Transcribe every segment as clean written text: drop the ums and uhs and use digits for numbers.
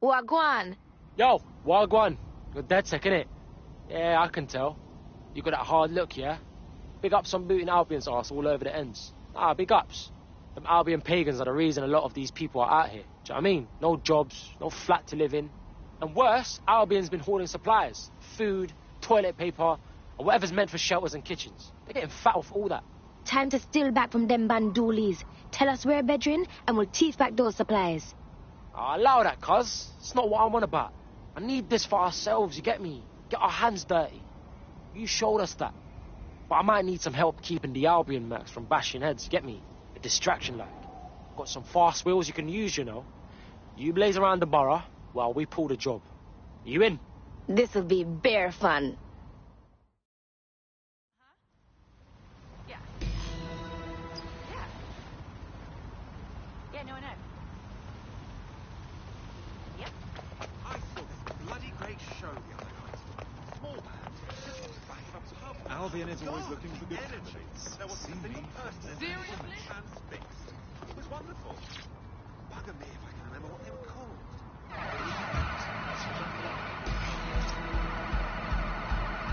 Wagwan. Yo, Wagwan. You're dead sick, innit? Yeah, I can tell. You got that hard look, yeah? Big ups on booting Albion's arse all over the ends. Ah, big ups. Them Albion pagans are the reason a lot of these people are out here. Do you know what I mean? No jobs, no flat to live in. And worse, Albion's been hoarding supplies. Food, toilet paper, or whatever's meant for shelters and kitchens. They're getting fat off all that. Time to steal back from them bandoolies. Tell us where, bedrin, and we'll teeth back those supplies. Ah, allow that, cuz. It's not what I'm on about. I need this for ourselves, you get me? Get our hands dirty. You showed us that. But I might need some help keeping the Albion mercs from bashing heads, you get me? A distraction, like. Got some fast wheels you can use, you know. You blaze around the borough while we pull the job. You in? This'll be bare fun. Yeah. Yeah. Yeah, no, I know. Yep. I saw this bloody great show the other night. Small band, just back up top. Albion is always looking for good energy. candidates. There wasn't a single person. Seriously? Transfixed. It was wonderful. Bugger me if I can remember what they were called.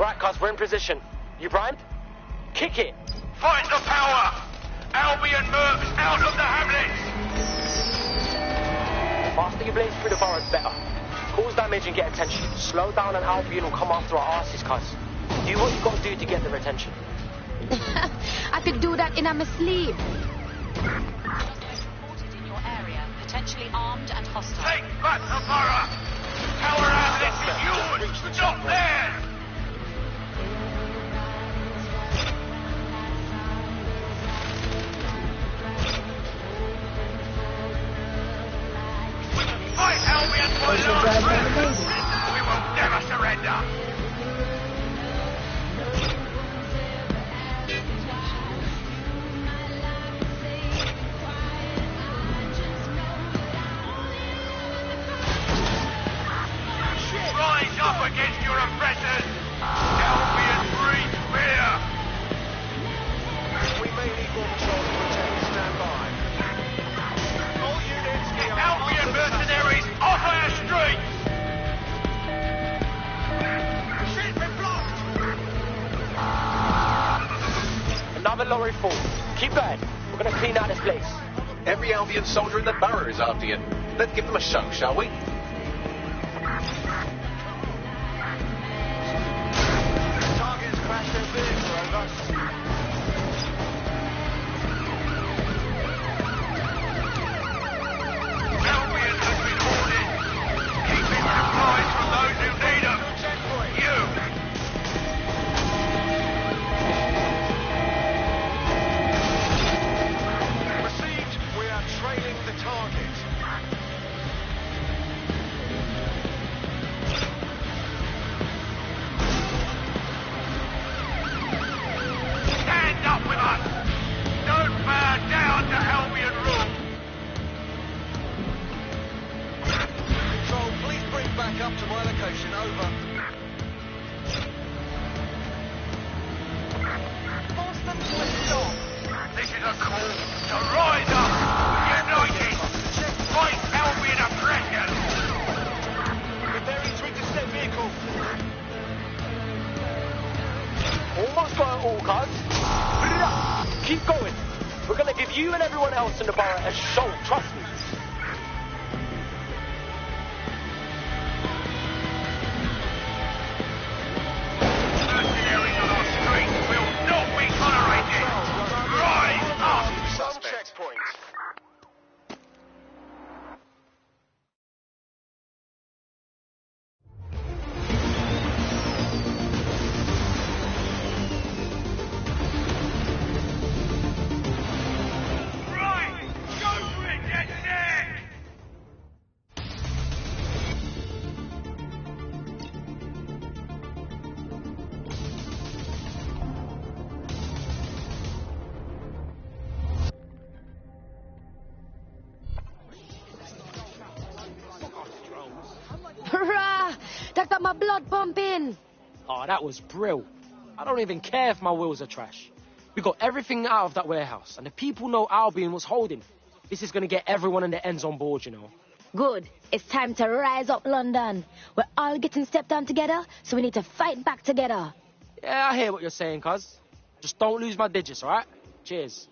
Right, cuz, we're in position. You primed? Kick it! Find the power! Albion mercs out of the hamlets! The faster you blaze through the boroughs, better. Cause damage and get attention. Slow down and Albion will come after our asses, cuz. Do what you gotta do to get their attention. I could do that in my sleep. Reported in your area, potentially armed and hostile. Take back the borough! Tower hamlet is yours, not theirs! Fight Albion for last! We will never surrender! Rise up against your oppressors! Albion breathe fear! We may need more patrol to protect. Stand by. All units, Get Albion mercenaries off our streets! Shit, we're blocked! Another lorry full. Keep going. We're gonna clean out this place. Every Albion soldier in the borough is after you. Let's give them a show, shall we? Targets crashed their vehicle, over. Albion has been ordered! Keeping supplies from those who need them! You! Received. We are trailing the target. Stand up with us! Don't bow down to Albion rule! Control, please bring back up to my location, over. Force them to a stop. This is a call to rise up! United! Fight Albion oppression! We're very to intercept vehicle. Almost got it all, cuz. Keep going. We're gonna give you and everyone else in the borough a show, trust me. Mercenaries on our streets will not be tolerated! Rise up! Some checkpoint. Right! Go for it, get there! Hurrah! That got my blood pumping. Oh, that was brill. I don't even care if my wheels are trash. We got everything out of that warehouse, and the people know Albion was holding. This is gonna get everyone in the ends on board, you know. Good. It's time to rise up, London. We're all getting stepped on together, so we need to fight back together. Yeah, I hear what you're saying, cuz. Just don't lose my digits, alright? Cheers.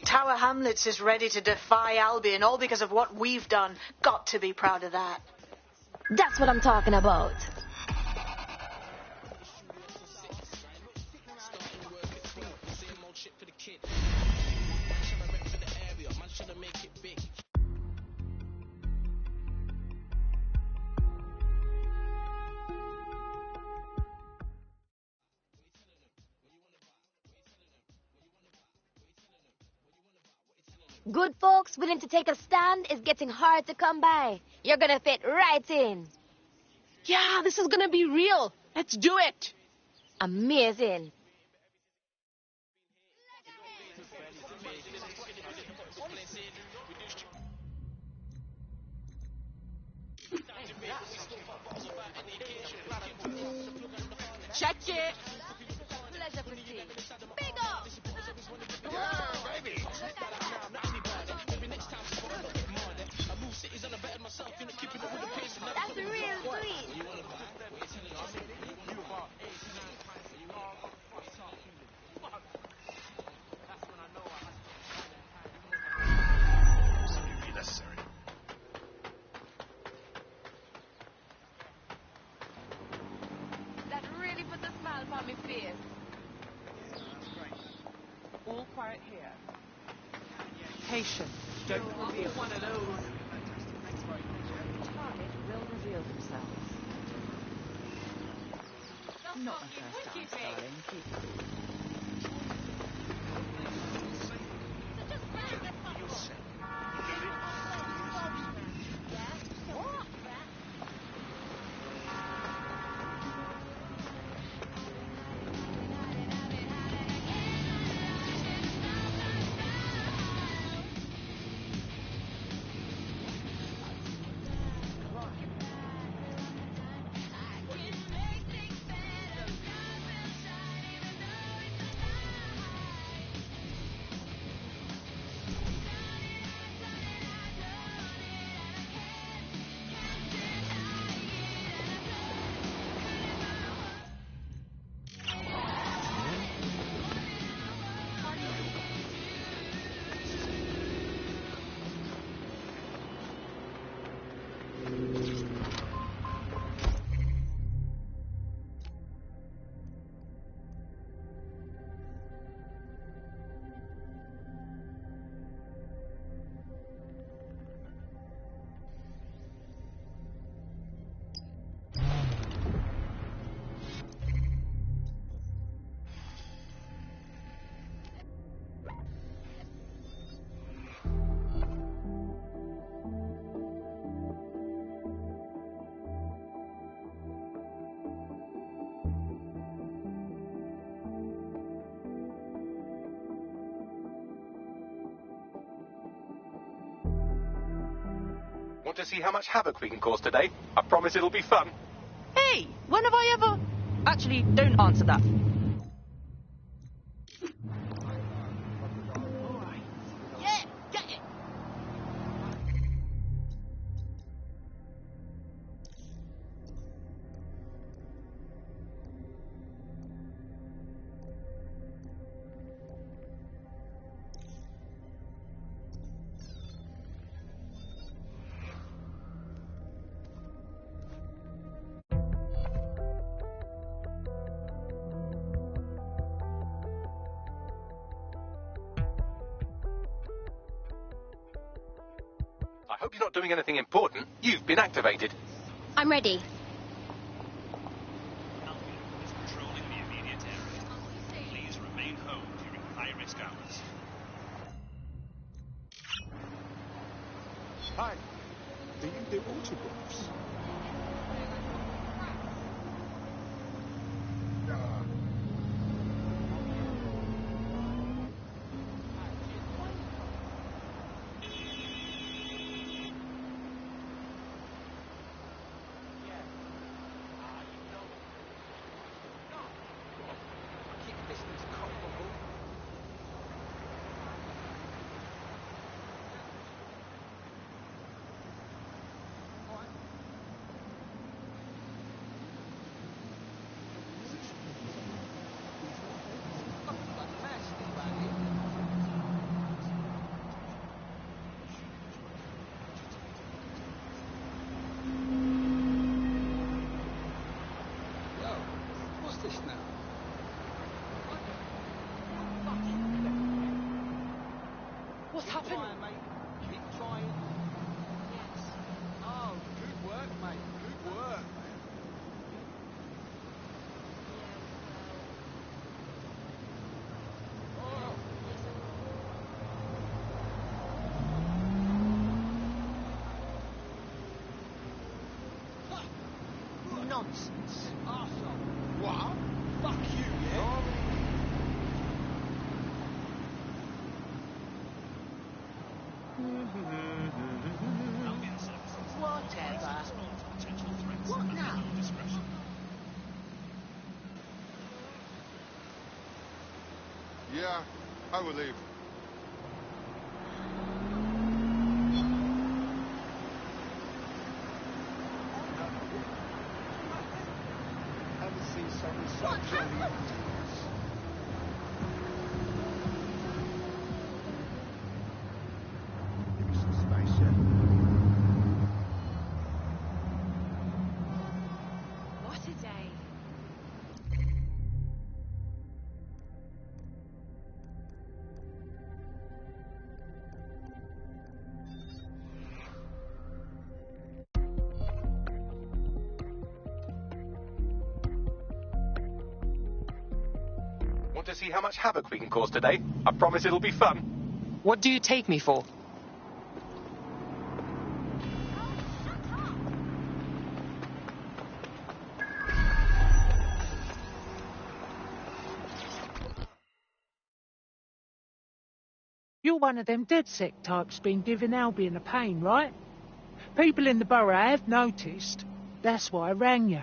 Tower Hamlets is ready to defy Albion, all because of what we've done. Got to be proud of that. That's what I'm talking about. Good folks willing to take a stand is getting hard to come by. You're gonna fit right in. Yeah, this is gonna be real. Let's do it. Amazing. Check it. Pleasure proceed. Big up! That's real sweet. That really put a smile upon my face. All quiet here. Patient. Don't reveal. One of those. Target will reveal themselves. Not my first time, darling. Keep it. Want to see how much havoc we can cause today? I promise it'll be fun. Hey, when have I ever... Actually, don't answer that. Yeah, get it. I hope you're not doing anything important. You've been activated. I'm ready. Patrolling the immediate area. Please remain home during high-risk hours. Hi. Do you do autographs? this now? What's happening? Trying, mate. Keep trying. Yes. Oh, good work, mate. Good work. Nonsense. Arsehole. What? Fuck you, yeah? Whatever. What now? Yeah, I will leave. Haven't seen someone so jolly. Give me some space, yeah? What a day. Want to see how much havoc we can cause today? I promise it'll be fun. What do you take me for? You're one of them DedSec types been giving Albion a pain, right? People in the borough have noticed. That's why I rang you.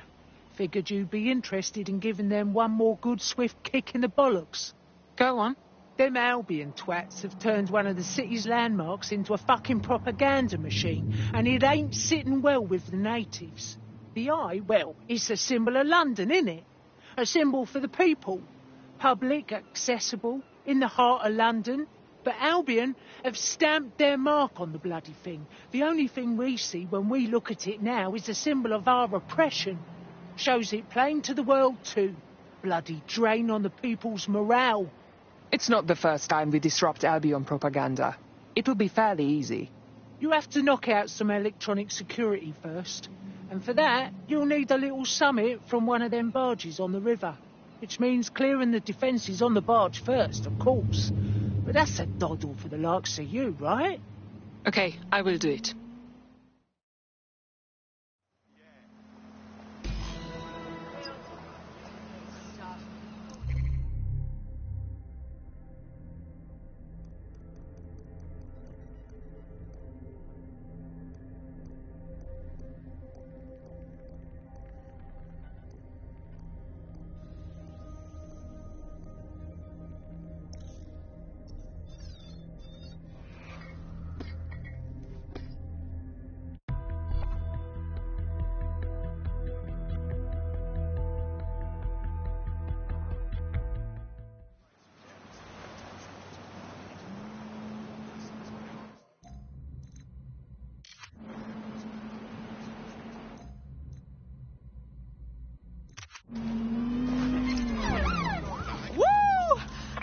Figured you'd be interested in giving them one more good swift kick in the bollocks. Go on. Them Albion twats have turned one of the city's landmarks into a fucking propaganda machine, and it ain't sitting well with the natives. The eye, well, it's a symbol of London, innit? A symbol for the people. Public, accessible, in the heart of London. But Albion have stamped their mark on the bloody thing. The only thing we see when we look at it now is a symbol of our oppression. Shows it plain to the world too. Bloody drain on the people's morale. It's not the first time we disrupt Albion propaganda. It will be fairly easy. You have to knock out some electronic security first. And for that, you'll need a little summit from one of them barges on the river. Which means clearing the defences on the barge first, of course. But that's a doddle for the likes of you, right? Okay, I will do it.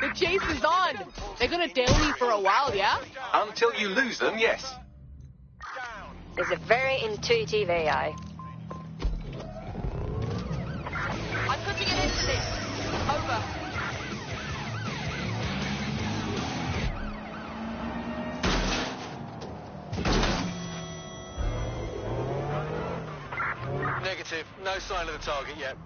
The chase is on. They're gonna tail me for a while, yeah? Until you lose them, yes. It's a very intuitive AI. I'm putting an end to this. Over. Negative. No sign of the target yet.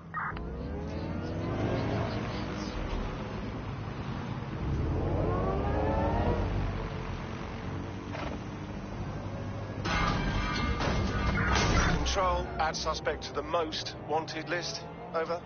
Control, add suspect to the most wanted list. Over.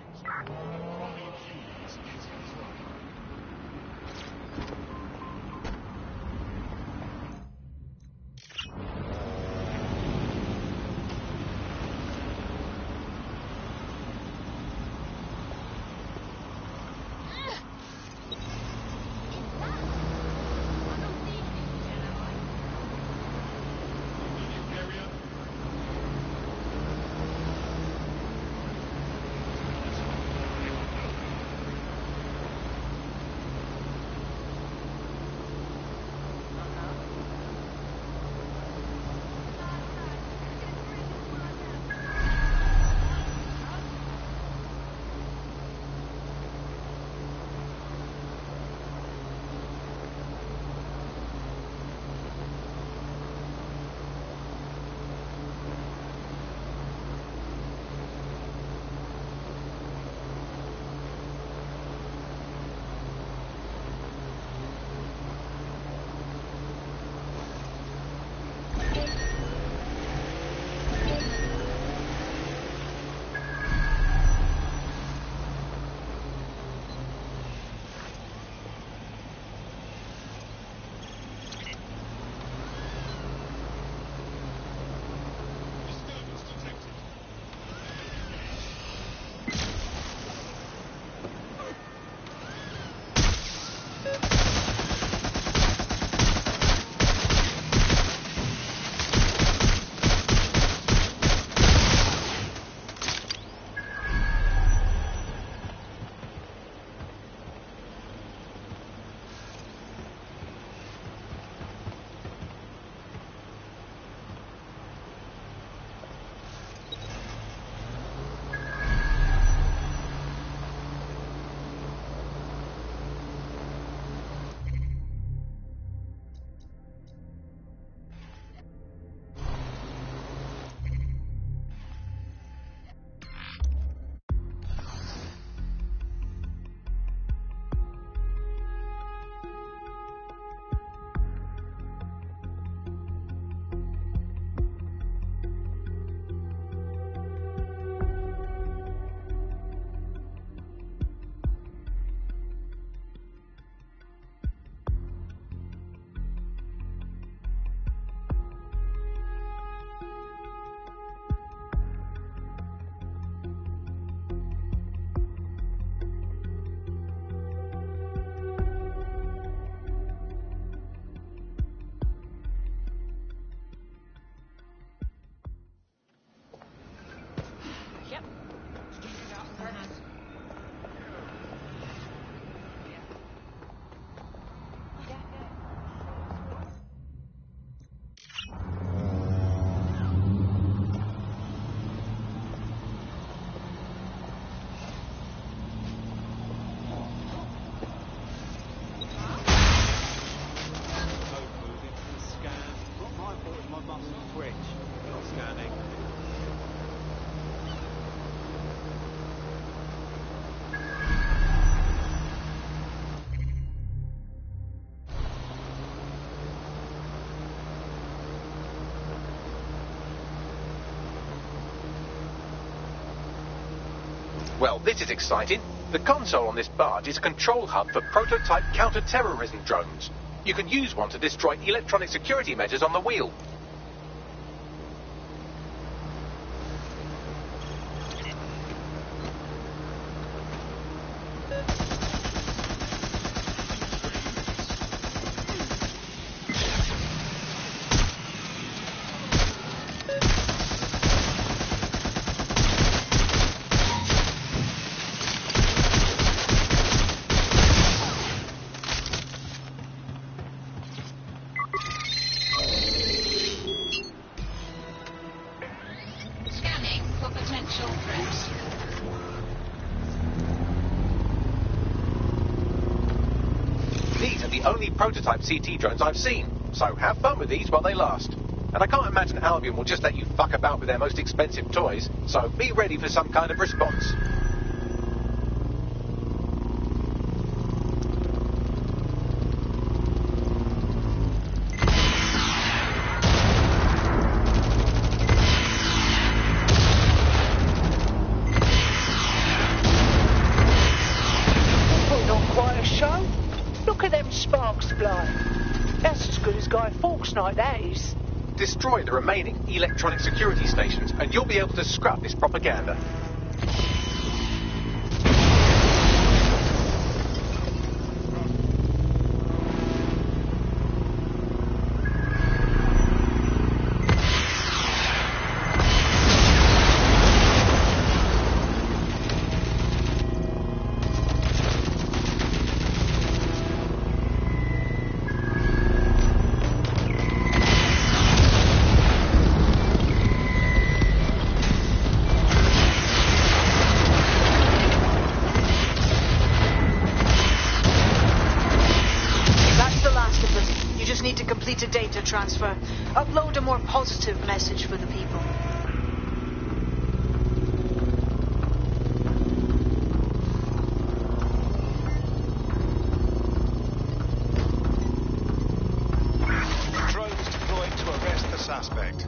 Well, this is exciting. The console on this barge is a control hub for prototype counter-terrorism drones. You can use one to destroy electronic security measures on the wheel. These are the only prototype CT drones I've seen, so have fun with these while they last. And I can't imagine Albion will just let you fuck about with their most expensive toys, so be ready for some kind of response. Putting on quite a show. Look at them sparks fly. That's as good as Guy Fawkes night, that is. Destroy the remaining electronic security stations, and you'll be able to scrap this propaganda. Need to complete a data transfer. Upload a more positive message for the people. Drones deployed to arrest the suspect.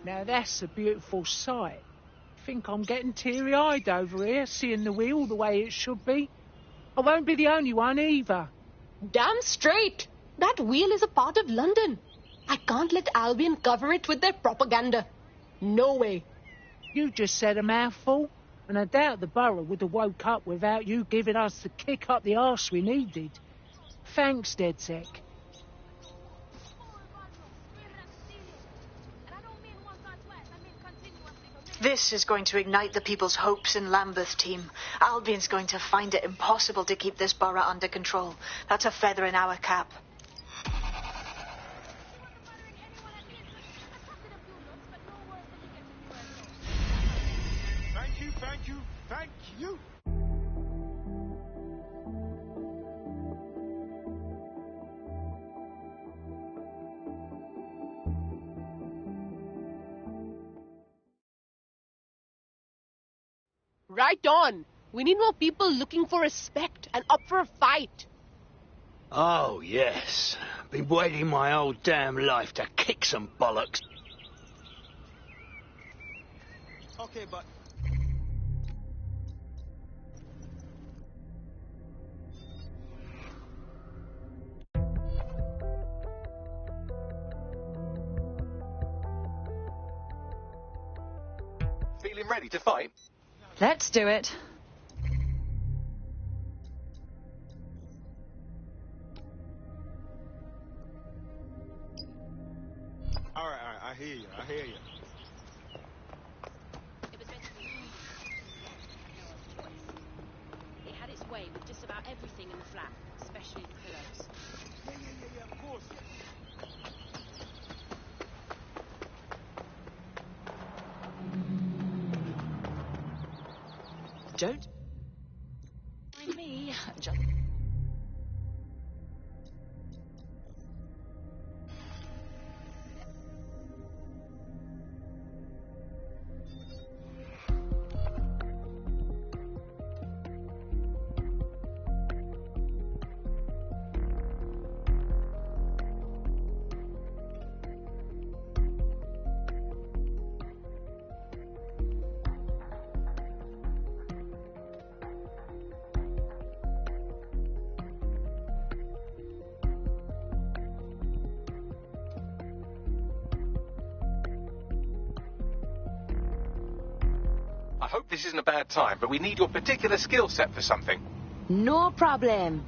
Now that's a beautiful sight. think I'm getting teary-eyed over here, seeing the wheel the way it should be. I won't be the only one either. Damn straight. That wheel is a part of London. I can't let Albion cover it with their propaganda. No way. You just said a mouthful, and I doubt the borough would have woke up without you giving us the kick up the arse we needed. Thanks, DedSec. This is going to ignite the people's hopes in Lambeth, team. Albion's going to find it impossible to keep this borough under control. That's a feather in our cap. Thank you, thank you, thank you. Right on. We need more people looking for respect and up for a fight. Oh, yes. Been waiting my whole damn life to kick some bollocks. Okay, but... Feeling ready to fight? Let's do it. All right, I hear you, I hear you. It had its way with just about everything in the flat, especially the pillows. Yeah, of course. Don't mind me. Just... I hope this isn't a bad time, but we need your particular skill set for something. No problem.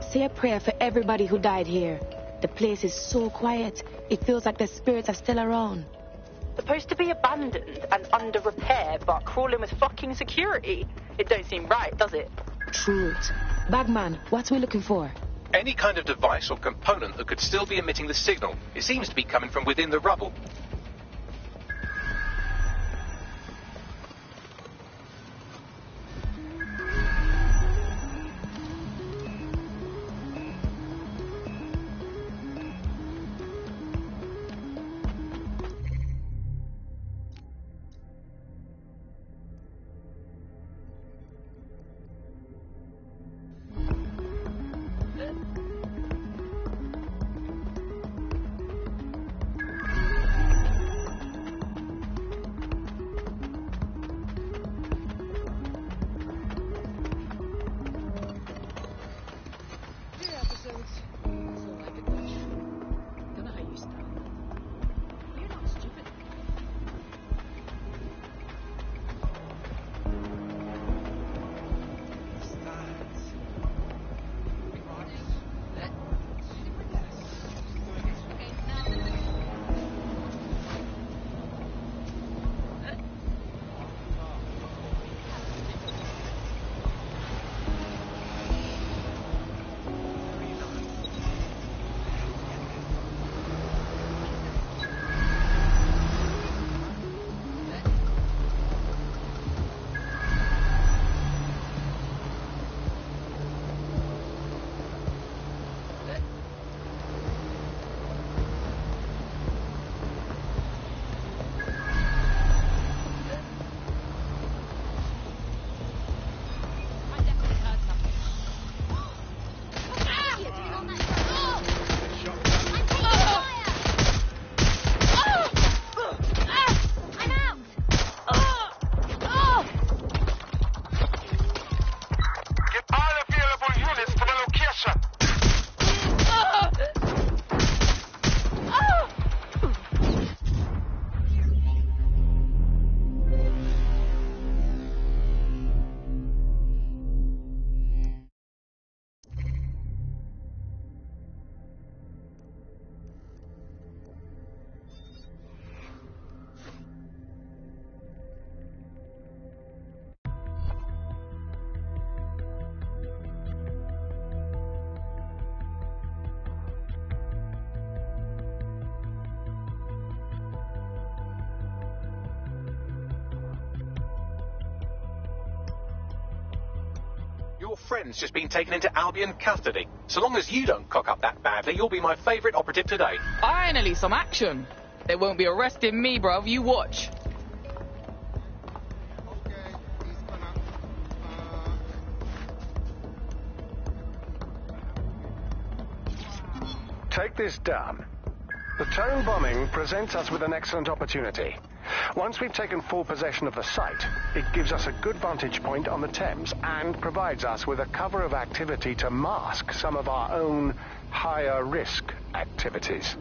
Say a prayer for everybody who died here. The place is so quiet. It feels like the spirits are still around. Supposed to be abandoned and under repair, but crawling with fucking security. It don't seem right, does it? Truth. Bagman, what we looking for? Any kind of device or component that could still be emitting the signal. It seems to be coming from within the rubble. your friend's just been taken into Albion custody. So long as you don't cock up that badly, you'll be my favourite operative today. Finally, some action. They won't be arresting me, bruv. You watch. Take this down. The town bombing presents us with an excellent opportunity. Once we've taken full possession of the site, it gives us a good vantage point on the Thames and provides us with a cover of activity to mask some of our own higher risk activities.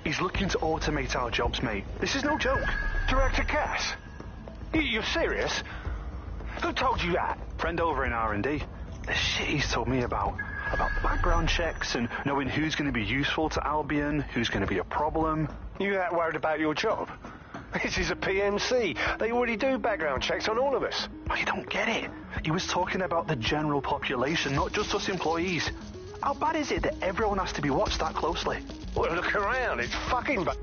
He's looking to automate our jobs, mate. This is no joke. Director Cass? You're serious? Who told you that? Friend over in R&D. The shit he's told me about the background checks and knowing who's going to be useful to Albion, who's going to be a problem. You that worried about your job? This is a PMC. They already do background checks on all of us. Oh, you don't get it. He was talking about the general population, not just us employees. How bad is it that everyone has to be watched that closely? Well, look around. It's fucking bad.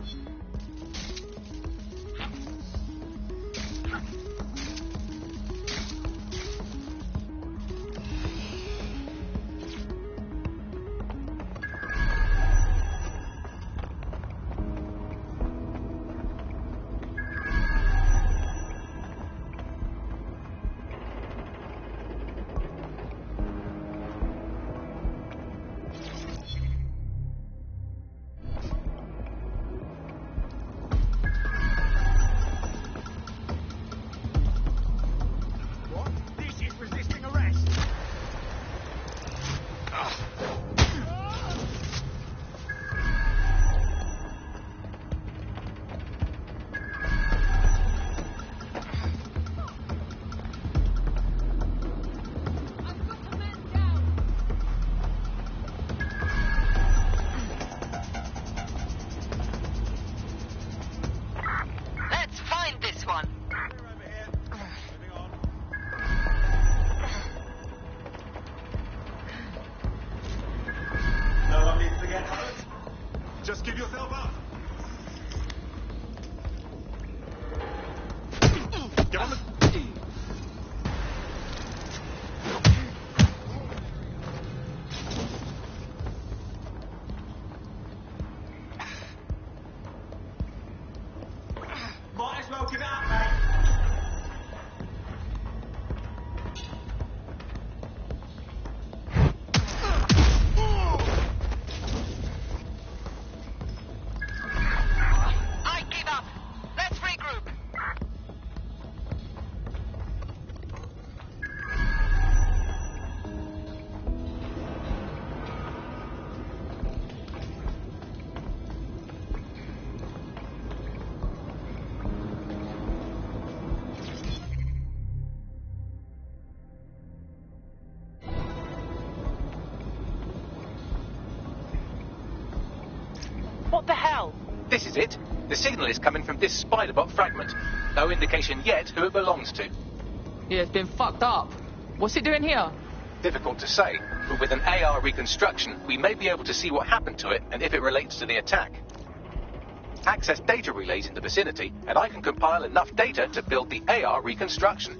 This is it. The signal is coming from this spider-bot fragment. No indication yet who it belongs to. Yeah, it's been fucked up. What's it doing here? Difficult to say, but with an AR reconstruction, we may be able to see what happened to it and if it relates to the attack. Access data relays in the vicinity, and I can compile enough data to build the AR reconstruction.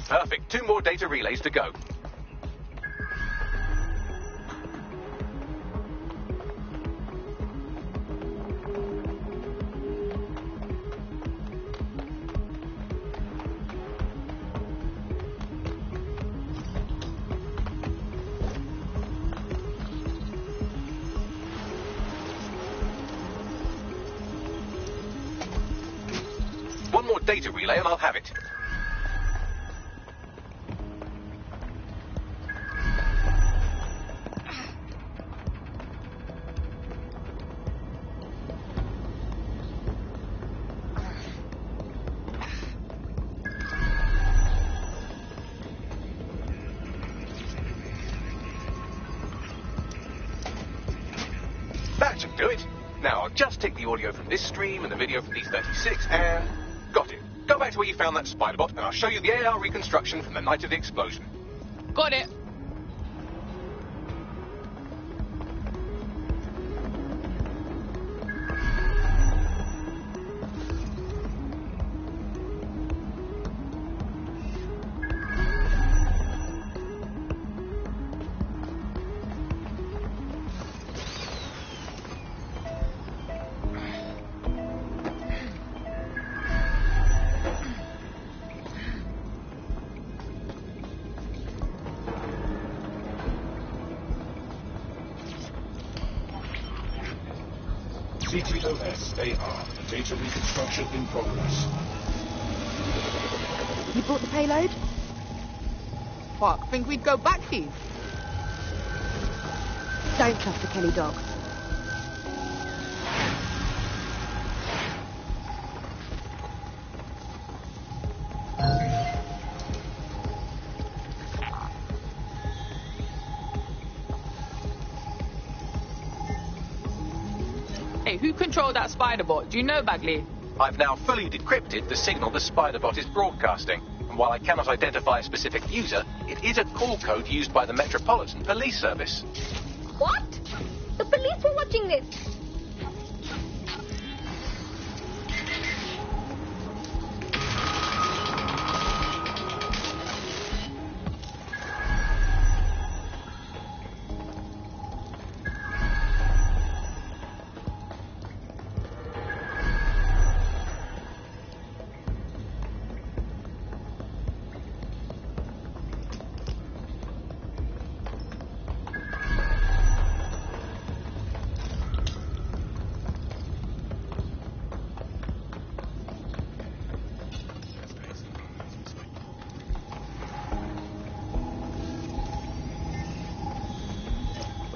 Perfect. 2 more data relays to go. One more data relay and I'll have it. That should do it. Now, I'll just take the audio from this stream and the video from these 36 and... got it. Go back to where you found that spider-bot and I'll show you the AR reconstruction from the night of the explosion. Got it. CTOS AR. Data reconstruction in progress. You brought the payload? Fuck, think we'd go back here? Don't trust the Kelly dog. Hey, who controlled that spider bot? Do you know, Bagley? I've now fully decrypted the signal the spider-bot is broadcasting, and while I cannot identify a specific user, it is a call code used by the Metropolitan Police Service. What? The police were watching this.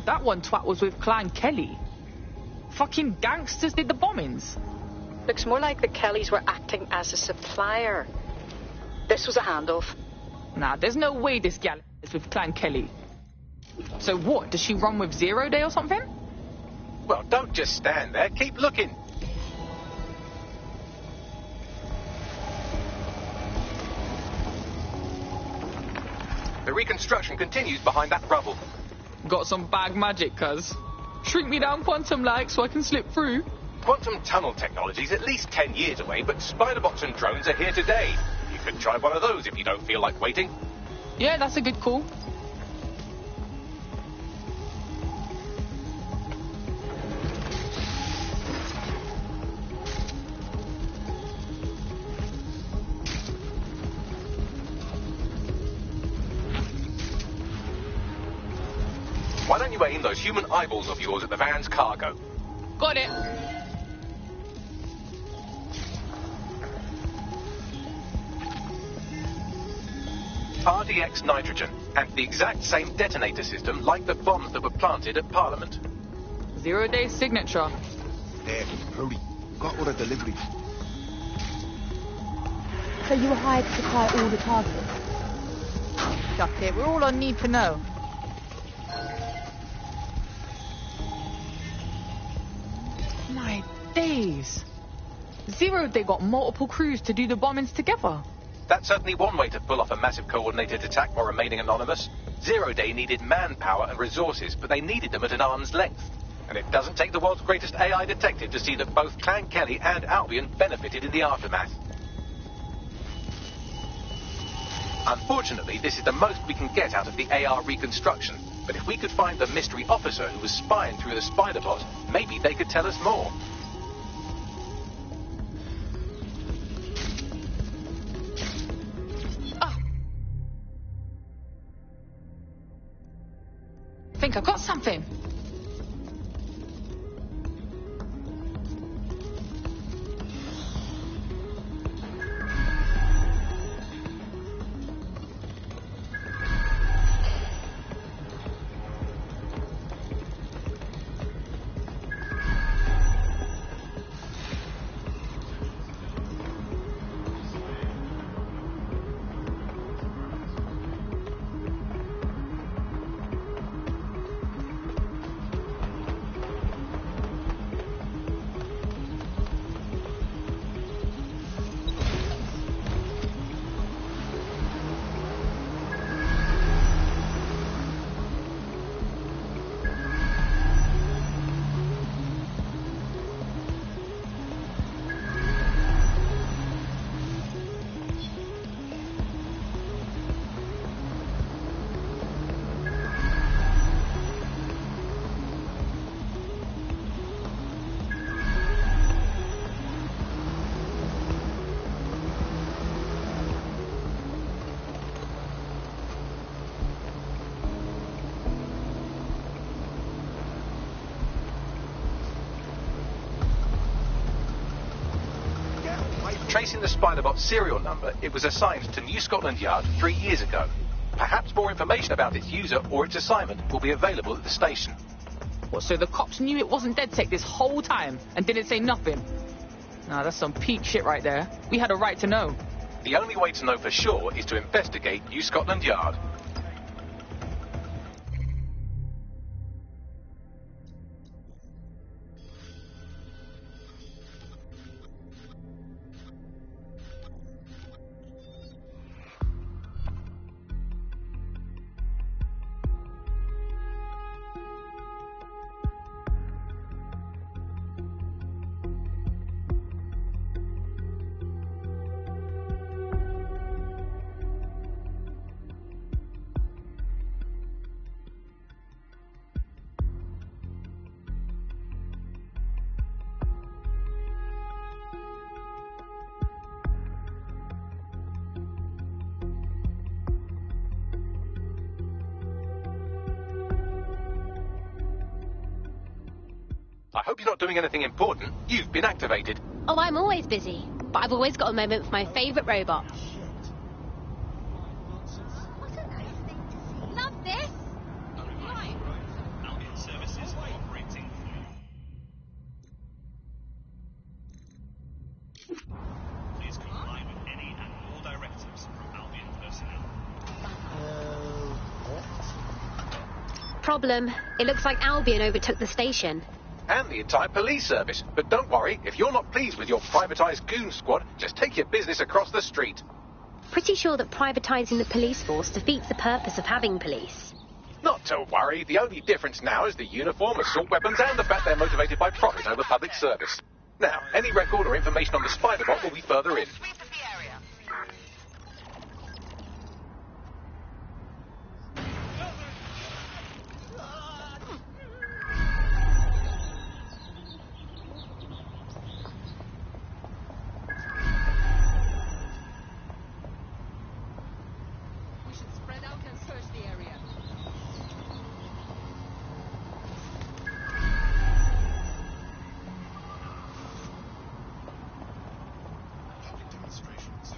That one twat was with Clan Kelly. Fucking gangsters did the bombings. Looks more like the Kellys were acting as a supplier. This was a handoff. Nah, there's no way this gal is with Clan Kelly. So what, does she run with 0 Day or something? Well, don't just stand there, keep looking. The reconstruction continues behind that rubble. Got some bag magic, cuz. Shrink me down quantum-like so I can slip through. Quantum tunnel technology's at least 10 years away, but spider-bots and drones are here today. You could try one of those if you don't feel like waiting. Yeah, that's a good call. Why don't you aim those human eyeballs of yours at the van's cargo? Got it. RDX nitrogen, and the exact same detonator system like the bombs that were planted at Parliament. 0 day signature. There, hurry. Got all the deliveries. So you were hired to supply all the targets? Duck it, we're all on need to know. My days. 0 day got multiple crews to do the bombings together. That's certainly one way to pull off a massive coordinated attack while remaining anonymous. 0 day needed manpower and resources, but they needed them at an arm's length. And it doesn't take the world's greatest AI detective to see that both Clan Kelly and Albion benefited in the aftermath. Unfortunately, this is the most we can get out of the AR reconstruction. But if we could find the mystery officer who was spying through the spider bot, maybe they could tell us more. I think I got something. Tracing the Spiderbot's serial number, it was assigned to New Scotland Yard 3 years ago. Perhaps more information about its user or its assignment will be available at the station. What, so the cops knew it wasn't DedSec this whole time and didn't say nothing? Nah, that's some peak shit right there. We had a right to know. The only way to know for sure is to investigate New Scotland Yard. I hope you're not doing anything important. You've been activated. Oh, I'm always busy, but I've always got a moment for my favourite robot. What a nice thing to see. Love this. Right. Albion services operating. Please comply with any and all directives from Albion personnel. Problem. It looks like Albion overtook the station. And the entire police service. But don't worry, if you're not pleased with your privatised goon squad, just take your business across the street. Pretty sure that privatising the police force defeats the purpose of having police. Not to worry, the only difference now is the uniform, assault weapons, and the fact they're motivated by profit over public service. Now, any record or information on the Spiderbot will be further in. Public demonstrations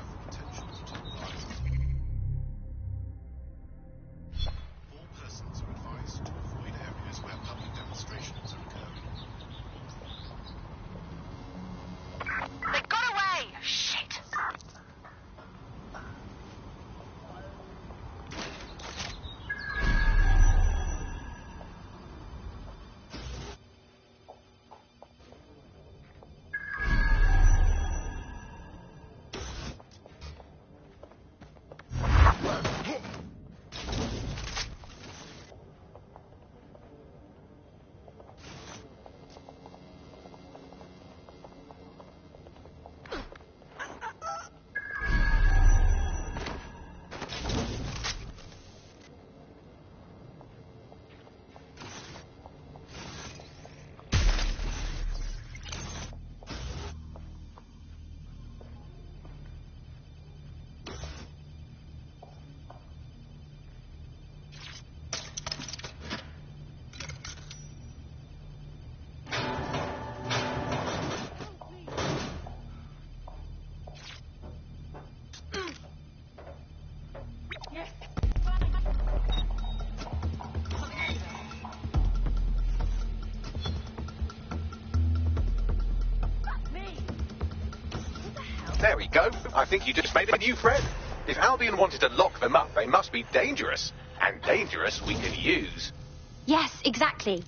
There we go. I think you just made a new friend. If Albion wanted to lock them up, they must be dangerous. And dangerous we can use. Yes, exactly.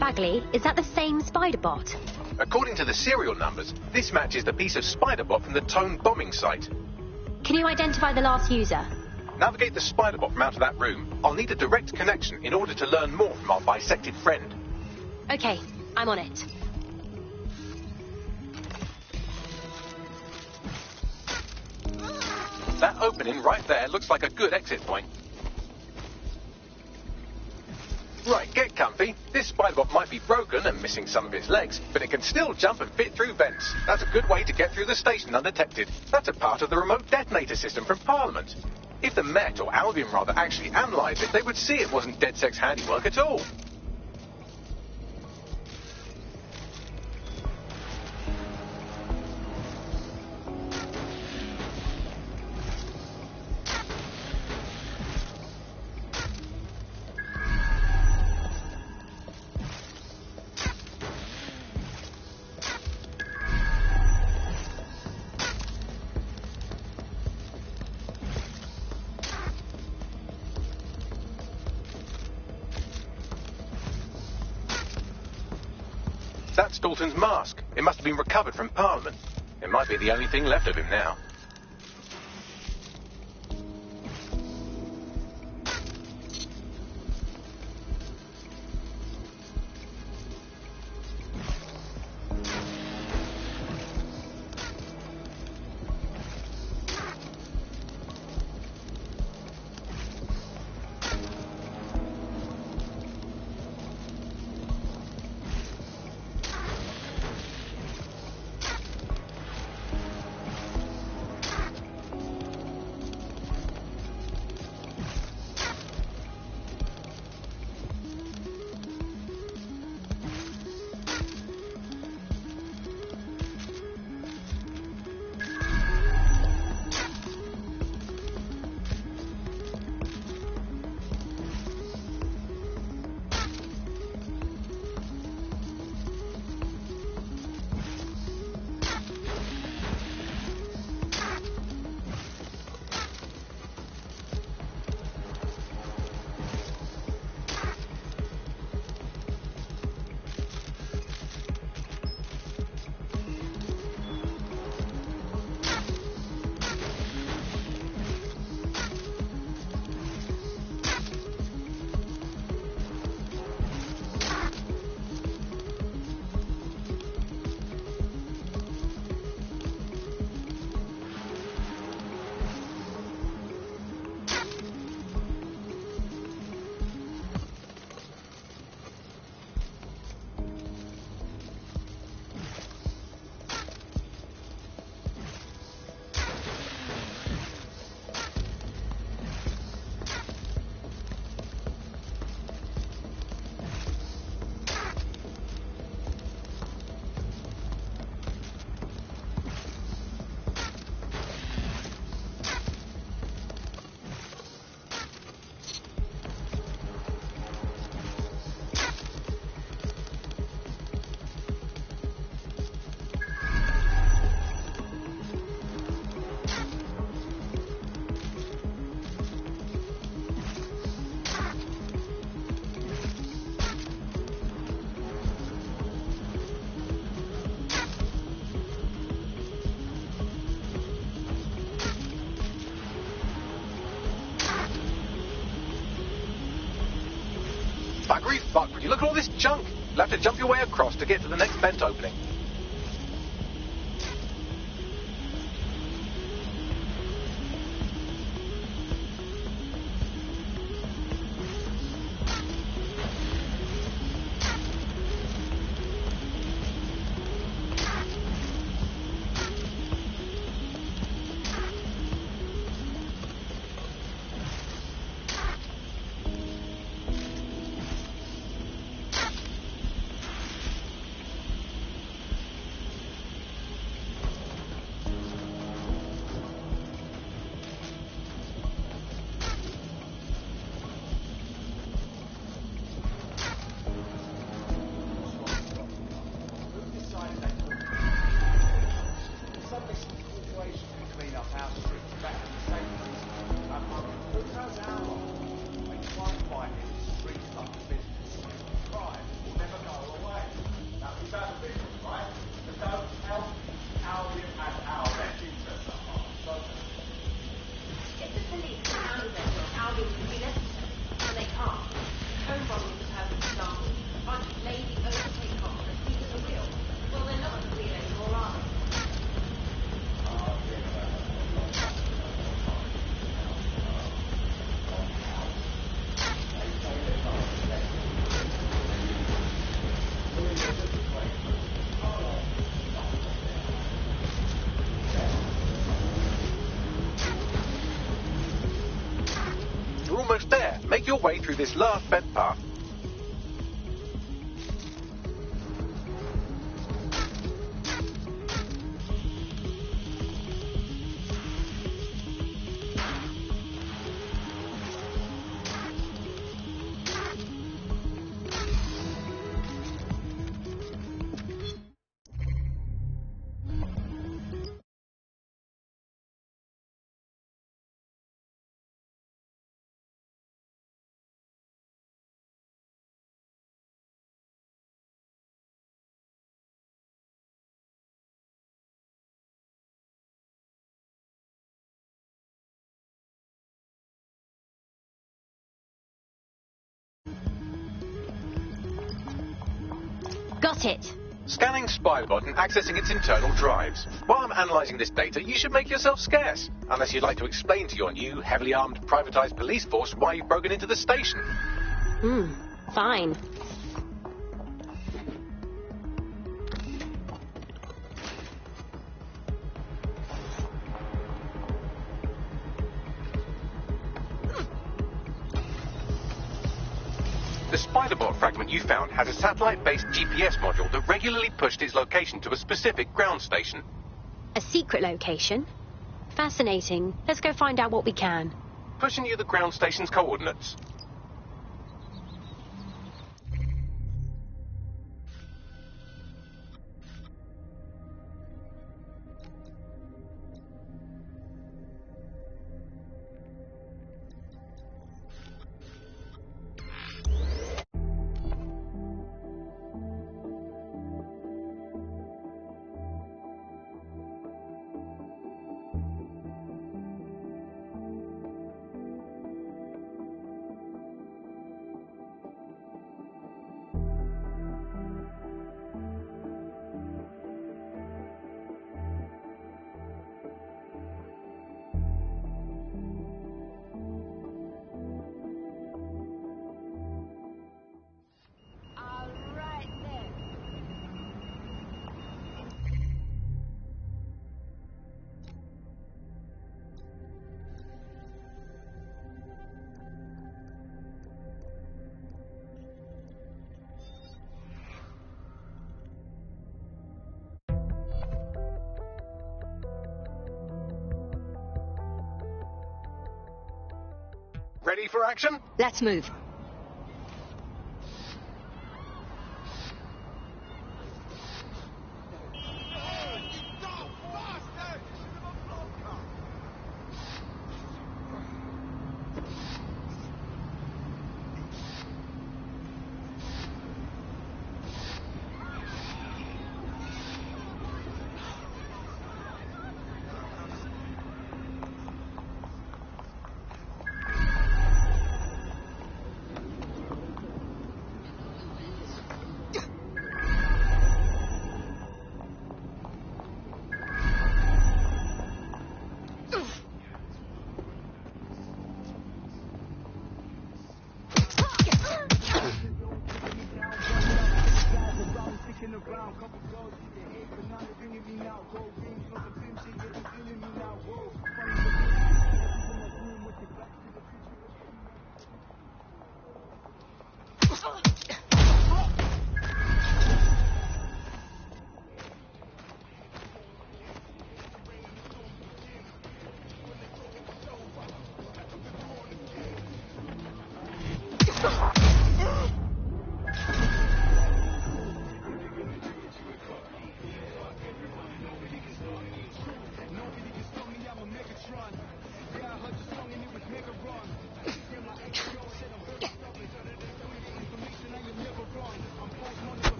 Bagley, is that the same spider bot? According to the serial numbers, this matches the piece of spider bot from the Tone bombing site. Can you identify the last user? Navigate the spider bot from out of that room. I'll need a direct connection in order to learn more from our bisected friend. Okay, I'm on it. That opening right there looks like a good exit point. Right, get comfy. This spider bot might be broken and missing some of its legs, but it can still jump and fit through vents. That's a good way to get through the station undetected. That's a part of the remote detonator system from Parliament. If the Met, or Albion rather, actually analysed it, they would see it wasn't DedSec's handiwork at all. That's Dalton's mask. It must have been recovered from Parliament. It might be the only thing left of him now. Every fuck, would you look at all this junk? You'll have to jump your way across to get to the next vent opening. Almost there. Make your way through this last vent path. Got it. Scanning Spybot and accessing its internal drives. While I'm analysing this data, you should make yourself scarce. Unless you'd like to explain to your new, heavily armed, privatised police force why you've broken into the station. Fine. The Spiderbot fragment you found has a satellite-based GPS module that regularly pushed its location to a specific ground station. A secret location? Fascinating. Let's go find out what we can. Pushing you the ground station's coordinates. Ready for action? Let's move.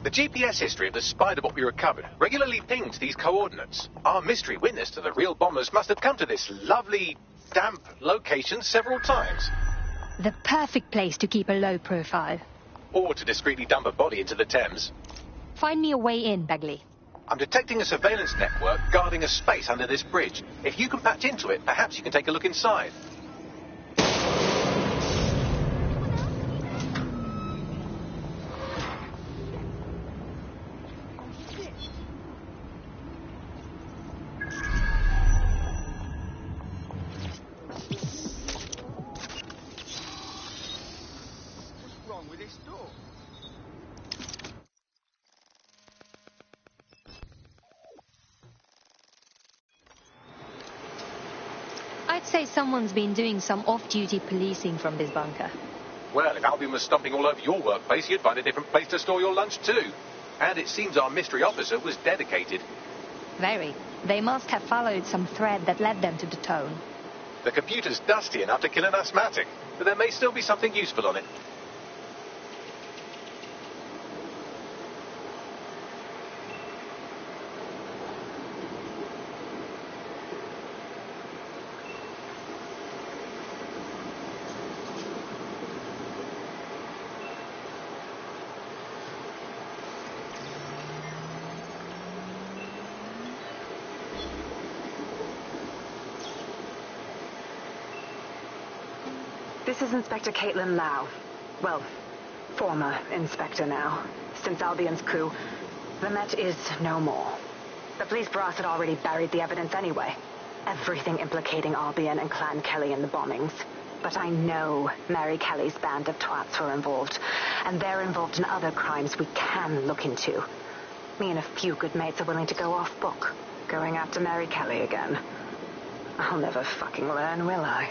The GPS history of the spider bot we recovered regularly pinged these coordinates. Our mystery witness to the real bombers must have come to this lovely, damp location several times. The perfect place to keep a low profile. Or to discreetly dump a body into the Thames. Find me a way in, Begley. I'm detecting a surveillance network guarding a space under this bridge. If you can patch into it, perhaps you can take a look inside. I'd say someone's been doing some off-duty policing from this bunker. Well, if Albion was stomping all over your workplace, you'd find a different place to store your lunch too. And it seems our mystery officer was dedicated. Very. They must have followed some thread that led them to the tone. The computer's dusty enough to kill an asthmatic, but there may still be something useful on it. This is Inspector Caitlin Lau. Well, former inspector now. Since Albion's coup, the Met is no more. The police brass had already buried the evidence anyway. Everything implicating Albion and Clan Kelly in the bombings. But I know Mary Kelly's band of twats were involved. And they're involved in other crimes we can look into. Me and a few good mates are willing to go off book. Going after Mary Kelly again. I'll never fucking learn, will I?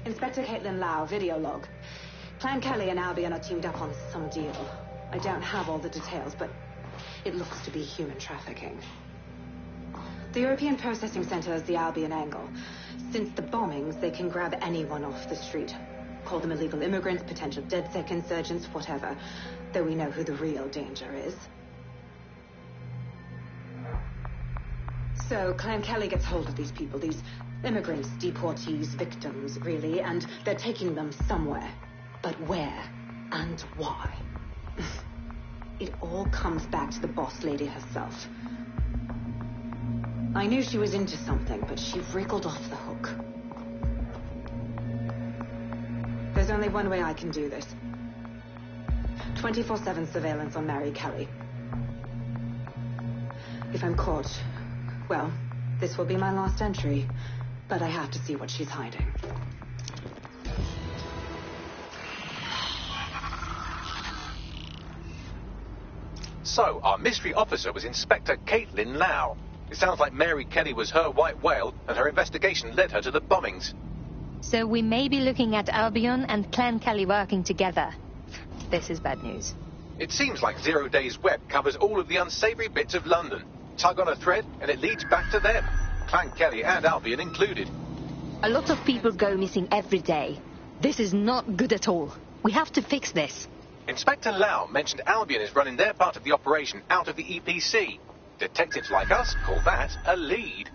Inspector Caitlin Lau, video log. Clan Kelly and Albion are teamed up on some deal. I don't have all the details, but it looks to be human trafficking. The European Processing Center is the Albion angle. Since the bombings, they can grab anyone off the street. Call them illegal immigrants, potential DedSec insurgents, whatever. Though we know who the real danger is. So, Clan Kelly gets hold of these people, these immigrants, deportees, victims, really, and they're taking them somewhere. But where and why? It all comes back to the boss lady herself. I knew she was into something, but she wriggled off the hook. There's only one way I can do this. 24/7 surveillance on Mary Kelly. If I'm caught, well, this will be my last entry. But I have to see what she's hiding. So, our mystery officer was Inspector Caitlin Lau. It sounds like Mary Kelly was her white whale, and her investigation led her to the bombings. So we may be looking at Albion and Clan Kelly working together. This is bad news. It seems like 0 Days Web covers all of the unsavory bits of London. Tug on a thread, and it leads back to them. Clan Kelly and Albion included. A lot of people go missing every day. This is not good at all. We have to fix this. Inspector Lau mentioned Albion is running their part of the operation out of the EPC. Detectives like us call that a lead.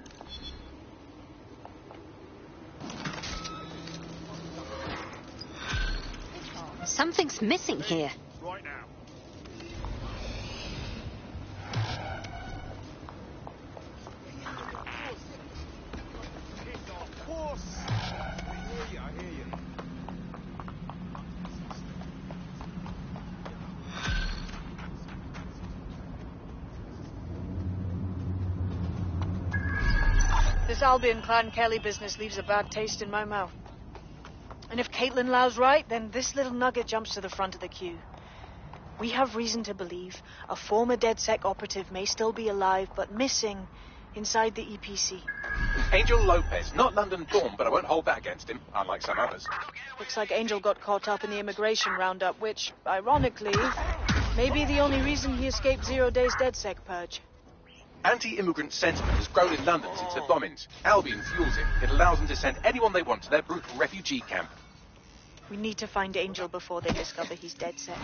Something's missing here. Right now. This Albion Clan Kelly business leaves a bad taste in my mouth. And if Caitlin Lau's right, then this little nugget jumps to the front of the queue. We have reason to believe a former DedSec operative may still be alive, but missing inside the EPC. Angel Lopez, not London born, but I won't hold that against him, unlike some others. Looks like Angel got caught up in the immigration roundup, which, ironically, may be the only reason he escaped 0 days DedSec purge. Anti-immigrant sentiment has grown in London since the bombings. Albion fuels it. It allows them to send anyone they want to their brutal refugee camp. We need to find Angel before they discover he's DedSec.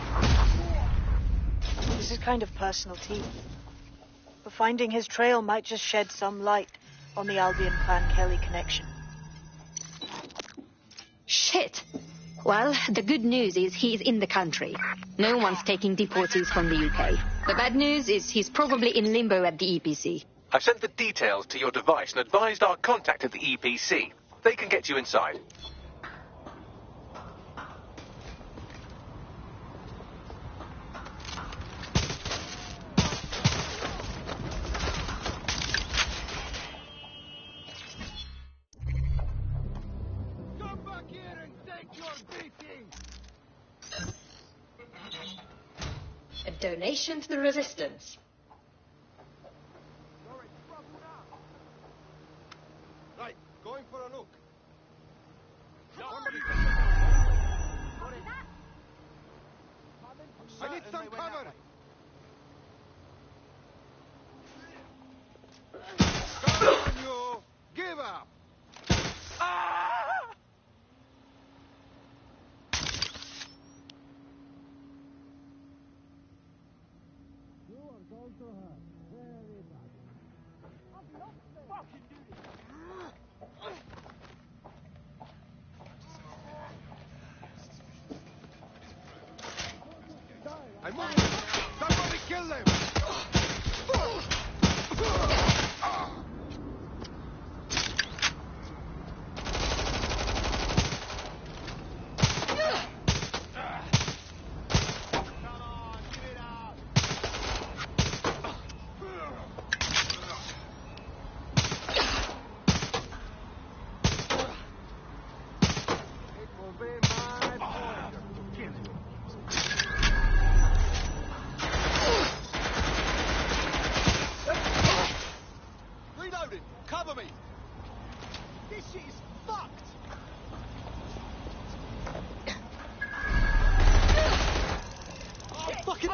This is kind of personal, too. But finding his trail might just shed some light on the Albion Clan Kelly connection. Shit! Well, the good news is he's in the country. No one's taking deportees from the UK. The bad news is he's probably in limbo at the EPC. I've sent the details to your device and advised our contact at the EPC. They can get you inside. A donation to the resistance. Right, going for a look. I need some cover. Come on, you! Give up! I'm moving! Somebody kill them! Cover me! This shit is fucked! Oh, fucking...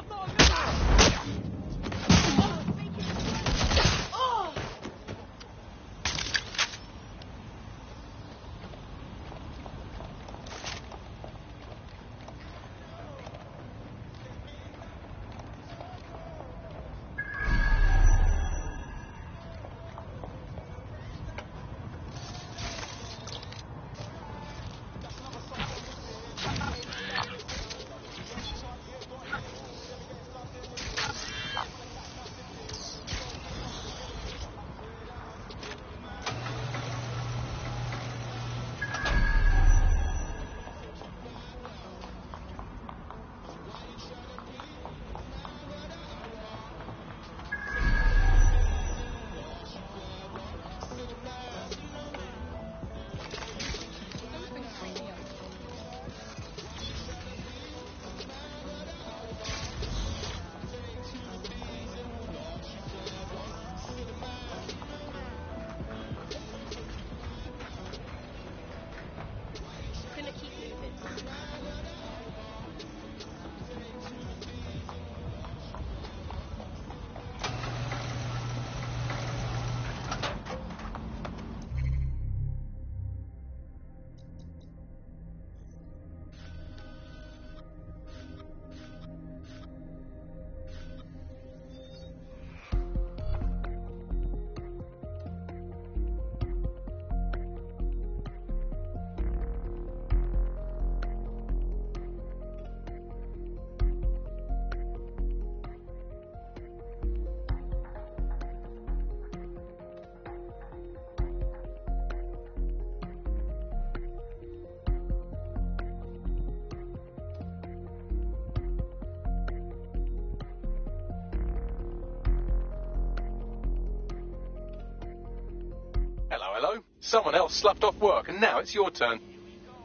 Hello. Someone else sloughed off work, and now it's your turn.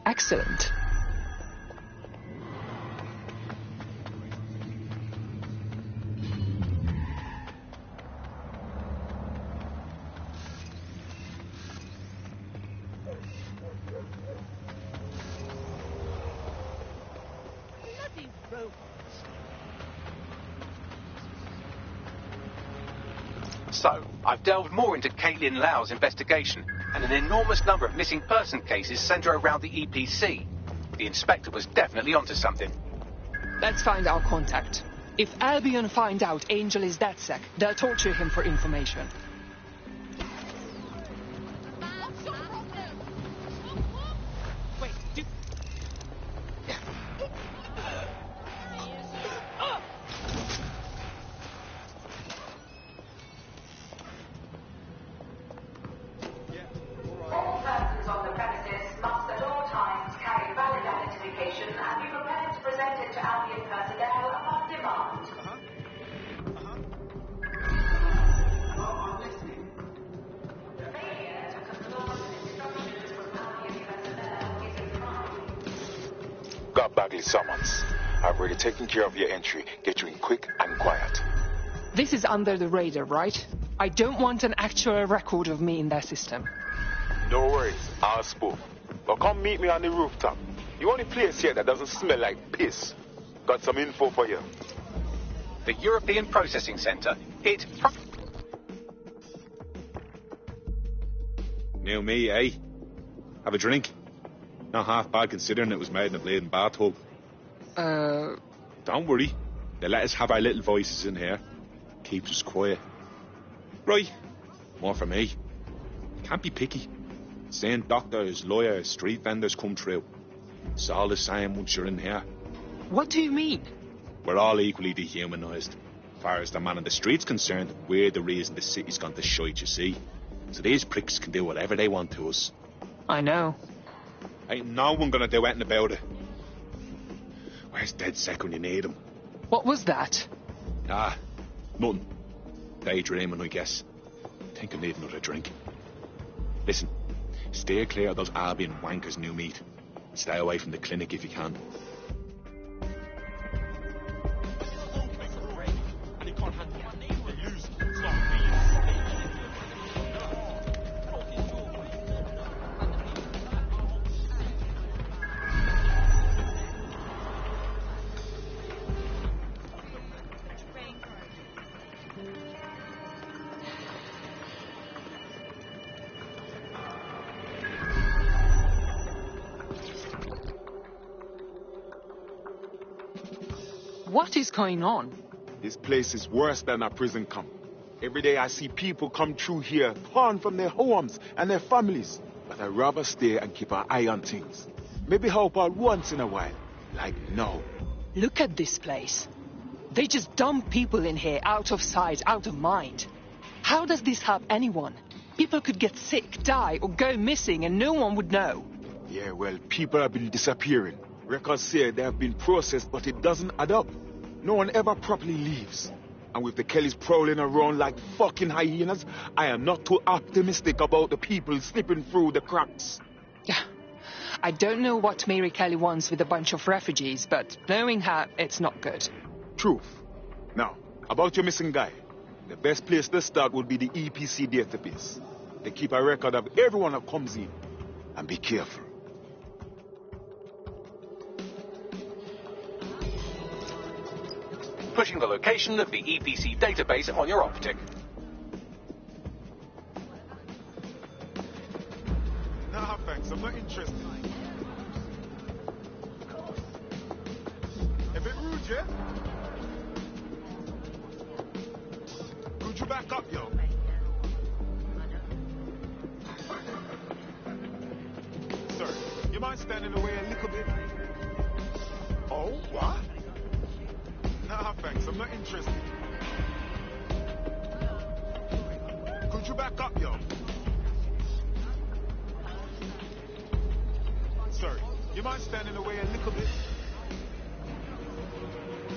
Excellent. So, I've delved more into Caitlin Lau's investigation, and an enormous number of missing person cases centre around the EPC. The inspector was definitely onto something. Let's find our contact. If Albion find out Angel is DedSec, they'll torture him for information. Got Bagley summons. I've already taken care of your entry. Get you in quick and quiet. This is under the radar, right? I don't want an actual record of me in their system. No worries, I'll spoof. But come meet me on the rooftop. The only place here that doesn't smell like piss. Got some info for you. The European Processing Centre. New me, eh? Have a drink? Not half bad considering it was made in a bleeding bathtub. Don't worry. They let us have our little voices in here. Keeps us quiet. Right. More for me. Can't be picky. Seeing doctors, lawyers, street vendors come through. It's all the same once you're in here. What do you mean? We're all equally dehumanised. As far as the man on the street's concerned, we're the reason the city's gone to shite, you see. So these pricks can do whatever they want to us. I know. Ain't no one gonna do anything about it. Where's DedSec when you need him? What was that? Ah, nothing. Daydreaming, I guess. Think I need another drink. Listen, steer clear of those Albion wankers, new meat. Stay away from the clinic if you can. What is going on? This place is worse than a prison camp. Every day I see people come through here, torn from their homes and their families. But I'd rather stay and keep an eye on things. Maybe help out once in a while, like now. Look at this place. They just dump people in here out of sight, out of mind. How does this help anyone? People could get sick, die, or go missing and no one would know. Yeah, well, people have been disappearing. Records say they have been processed, but it doesn't add up. No one ever properly leaves. And with the Kellys prowling around like fucking hyenas, I am not too optimistic about the people slipping through the cracks. Yeah. I don't know what Mary Kelly wants with a bunch of refugees, but knowing her, it's not good. Truth. Now, about your missing guy. The best place to start would be the EPC database. They keep a record of everyone that comes in. And be careful. Pushing the location of the EPC database on your optic. Nah, thanks. I'm not interested. A bit rude, yeah? Could you back up, yo? Sir, you mind standing away a little bit? Oh, what? Nah, thanks. I'm not interested. Could you back up, yo? Sorry, you mind standing away a little bit?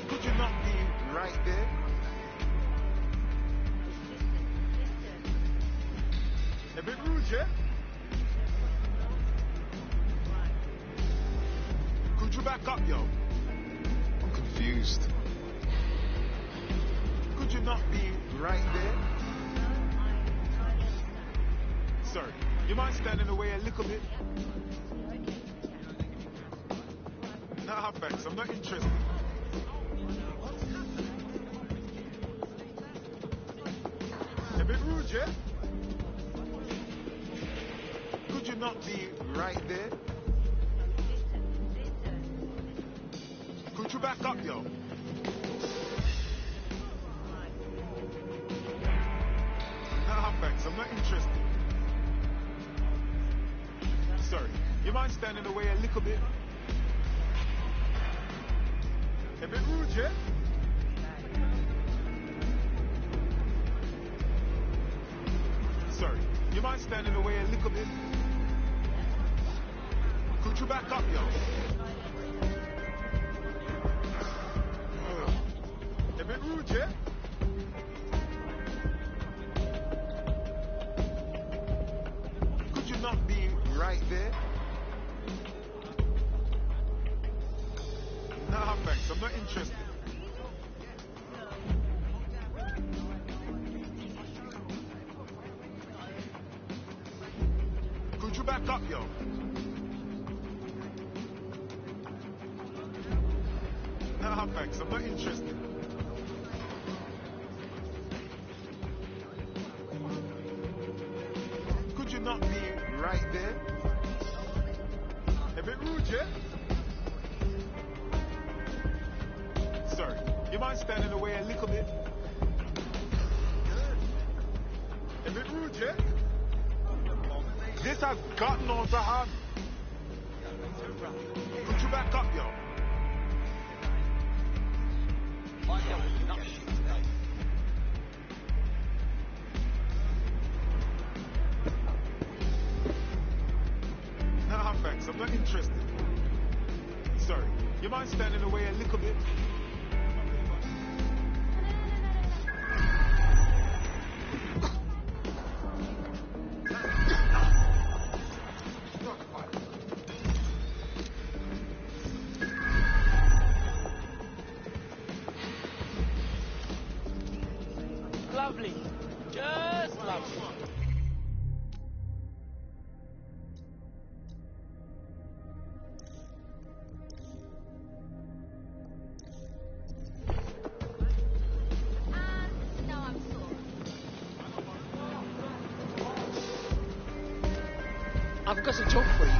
Could you not be right there? A bit rude, yeah? Could you back up, yo? I'm confused. Could you not be right there? Sorry, you mind standing away a little bit? Nah, thanks. I'm not interested. A bit rude, yeah? Could you not be right there? Could you back up, yo? Nah, thanks, I'm not interested. Sorry, you mind standing away a little bit? A bit rude, yeah? Sorry, you mind standing away a little bit? Could you back up, yo? A bit rude, yeah? Could you not be right there? Nah, thanks, I'm not interested. Could you back up, yo? Nah, thanks, I'm not interested. Could you not be right there? A bit rude, yeah? Sorry, you mind standing away a little bit? A bit rude, yeah? This has gotten on to hand. Could you back up, yo? Nah, thanks, I'm not interested. Sorry, you mind standing away a little bit? Lovely. Just lovely. I've got a job for you.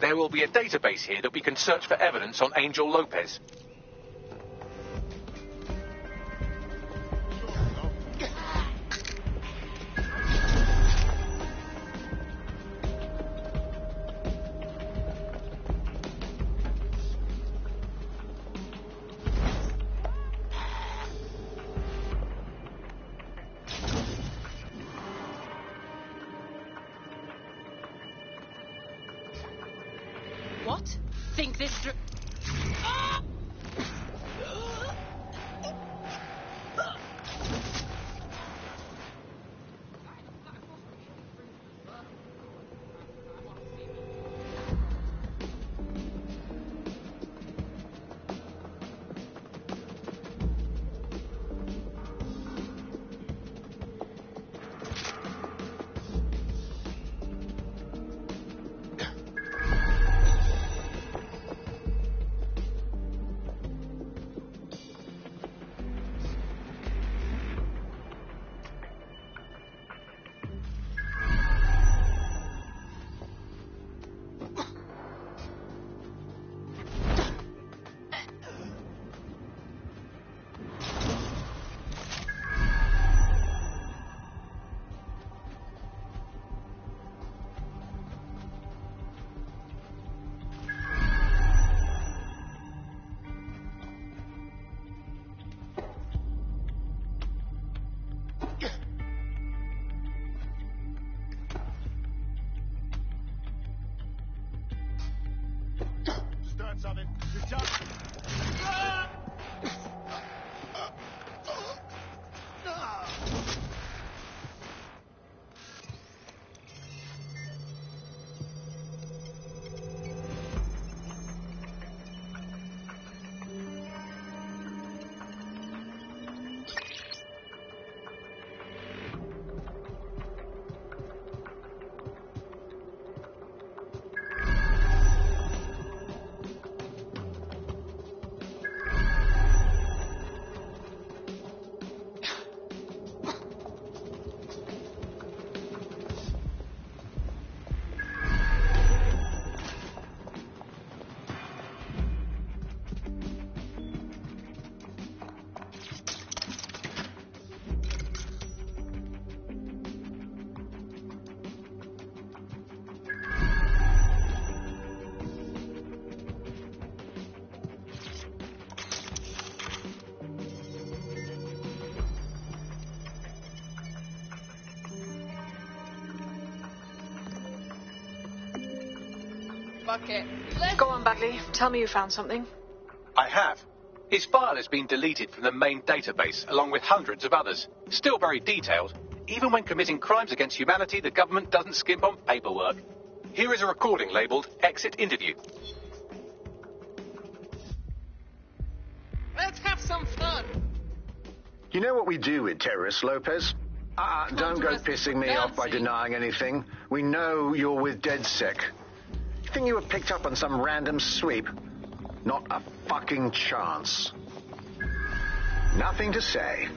There will be a database here that we can search for evidence on Angel Lopez. What? Think this through. Start something. Good job. Fuck it. Go on, Bagley. Tell me you found something. I have. His file has been deleted from the main database, along with hundreds of others. Still very detailed. Even when committing crimes against humanity, the government doesn't skimp on paperwork. Here is a recording labelled Exit Interview. Let's have some fun. You know what we do with terrorists, Lopez? Don't go pissing me off by denying anything. We know you're with DedSec. You think you were picked up on some random sweep? Not a fucking chance. Nothing to say.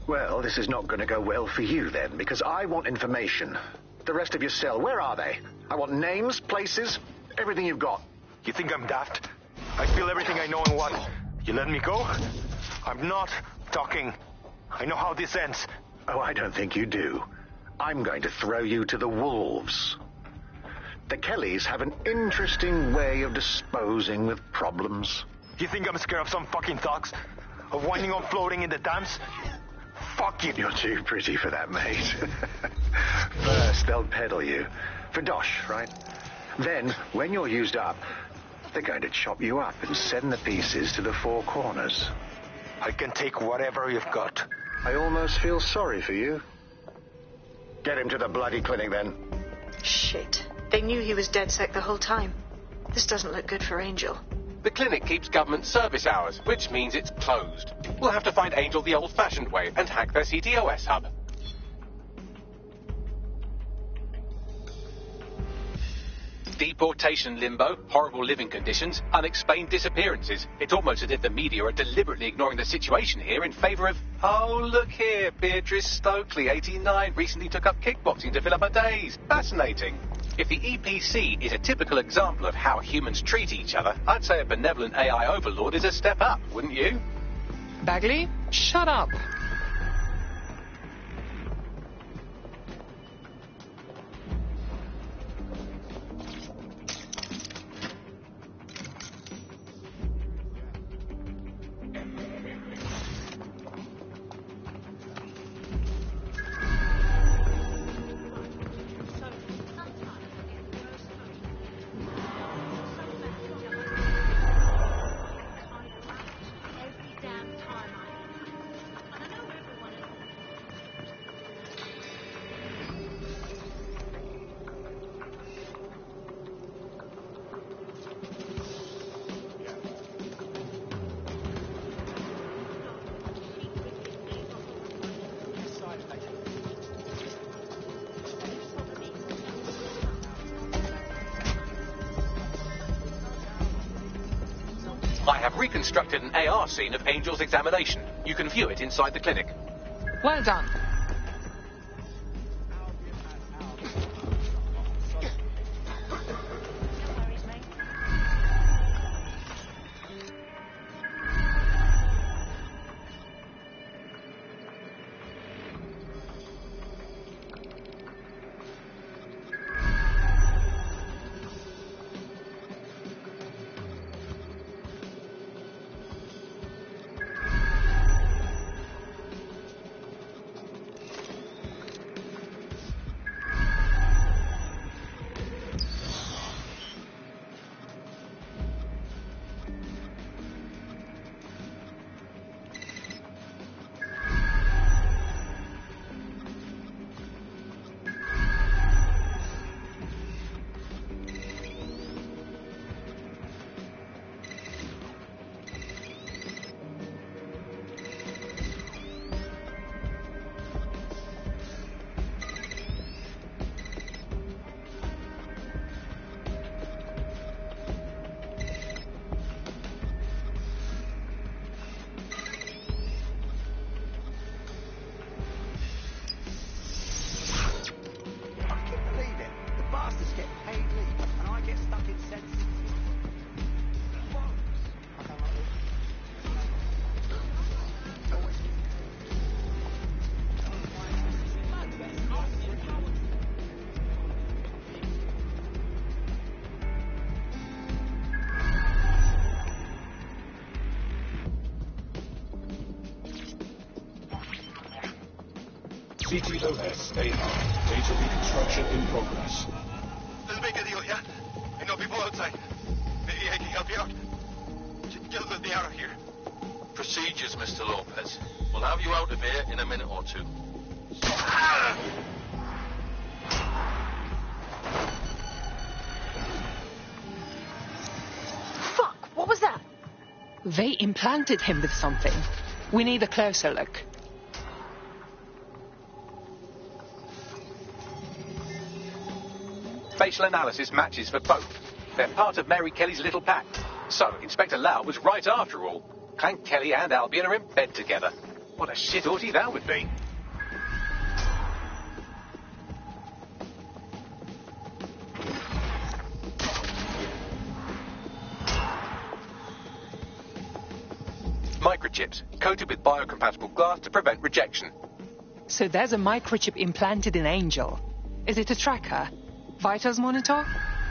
Well, this is not going to go well for you then, because I want information. The rest of your cell, where are they? I want names, places, everything you've got. You think I'm daft? I feel everything I know and what? You let me go? I'm not talking. I know how this ends. Oh, I don't think you do. I'm going to throw you to the wolves. The Kellys have an interesting way of disposing with problems. You think I'm scared of some fucking thugs? Of winding up floating in the dams? Fuck you. You're too pretty for that, mate. First, they'll peddle you. For dosh, right? Then, when you're used up, they're going to chop you up and send the pieces to the four corners. I can take whatever you've got. I almost feel sorry for you. Get him to the bloody clinic, then. Shit. They knew he was DedSec the whole time. This doesn't look good for Angel. The clinic keeps government service hours, which means it's closed. We'll have to find Angel the old-fashioned way and hack their CTOS hub. Deportation limbo, horrible living conditions, unexplained disappearances. It's almost as if the media are deliberately ignoring the situation here in favour of... Oh, look here, Beatrice Stokely, 89, recently took up kickboxing to fill up her days. Fascinating. If the EPC is a typical example of how humans treat each other, I'd say a benevolent AI overlord is a step up, wouldn't you? Bagley, shut up. I have reconstructed an AR scene of Angel's examination. You can view it inside the clinic. Well done. CTOS AR. Data reconstruction in progress. There's a big deal, yeah? outside. Maybe I can help you out. Get me out of here. Procedures, Mr. Lopez. We'll have you out of here in a minute or two. Fuck, what was that? They implanted him with something. We need a closer look. Facial analysis matches for both. They're part of Mary Kelly's little pack. So, Inspector Lau was right after all. Clank Kelly and Albion are in bed together. What a shit orgy that would be. Microchips, coated with biocompatible glass to prevent rejection. So there's a microchip implanted in Angel. Is it a tracker? Vitals monitor?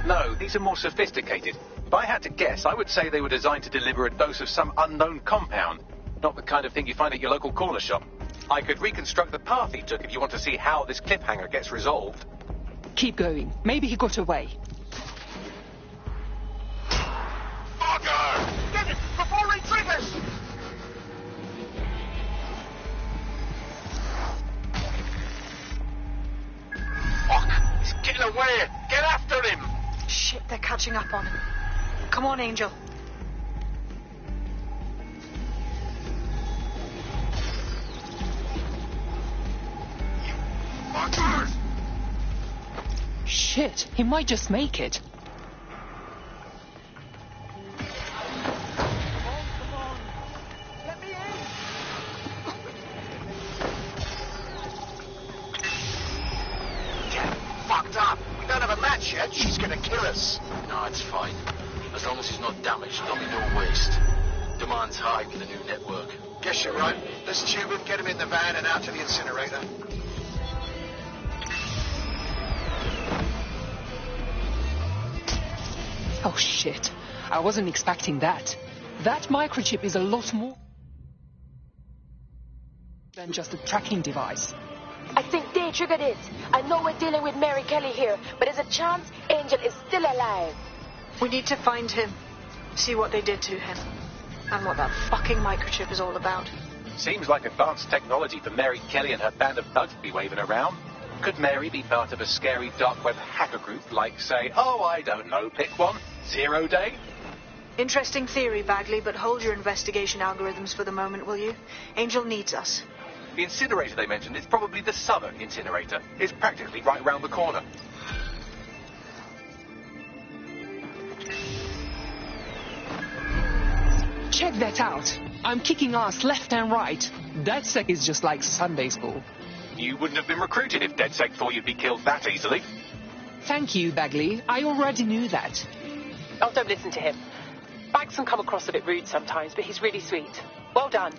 No, these are more sophisticated. If I had to guess, I would say they were designed to deliver a dose of some unknown compound. Not the kind of thing you find at your local corner shop. I could reconstruct the path he took if you want to see how this cliffhanger gets resolved. Keep going. Maybe he got away. Fucker! Get it before he triggers! Fuck! He's getting away! Get after him! Shit, they're catching up on him. Come on, Angel. Fuckers! Shit, he might just make it. Fucked up. We don't have a match yet. She's gonna kill us. No, it's fine. As long as he's not damaged, there'll be no waste. Demand's high with the new network. Guess you're right. Let's tube him, get him in the van and out to the incinerator. Oh shit. I wasn't expecting that. That microchip is a lot more than just a tracking device. I think they triggered it. I know we're dealing with Mary Kelly here, but there's a chance Angel is still alive. We need to find him. See what they did to him. And what that fucking microchip is all about. Seems like advanced technology for Mary Kelly and her band of thugs to be waving around. Could Mary be part of a scary dark web hacker group like, say, oh, I don't know, pick one, 0 Day? Interesting theory, Bagley, but hold your investigation algorithms for the moment, will you? Angel needs us. The incinerator they mentioned is probably the southern incinerator. It's practically right round the corner. Check that out. I'm kicking ass left and right. DedSec is just like Sunday school. You wouldn't have been recruited if DedSec thought you'd be killed that easily. Thank you, Bagley. I already knew that. Oh, don't listen to him. Bags can come across a bit rude sometimes, but he's really sweet. Well done.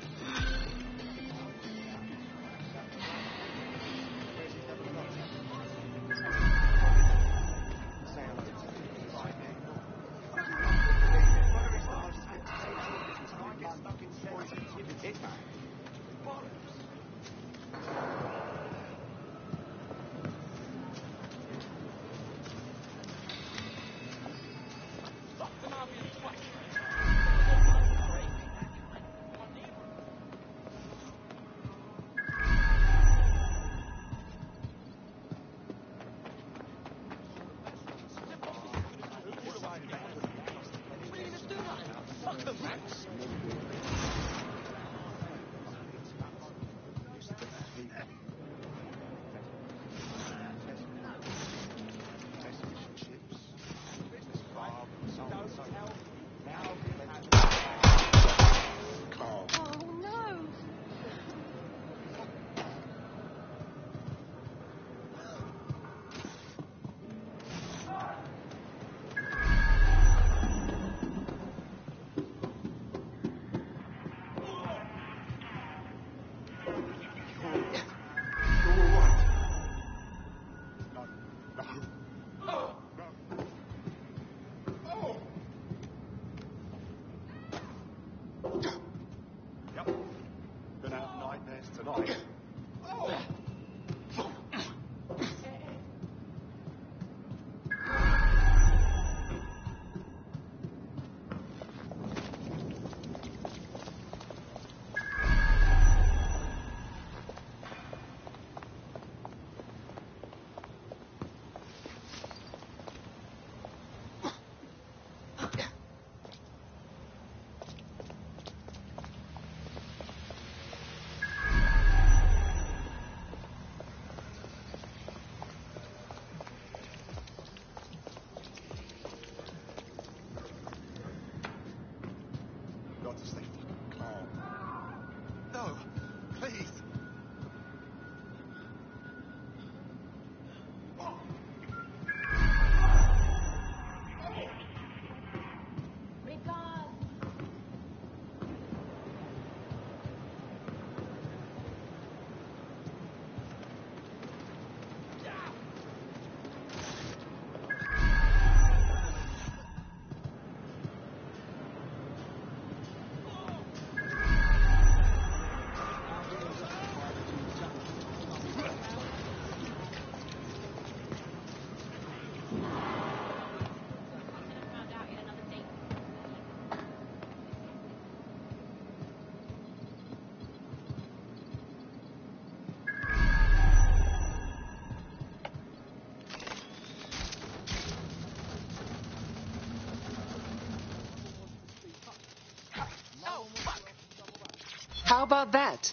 hard to stay fucking calm. No, please. How about that?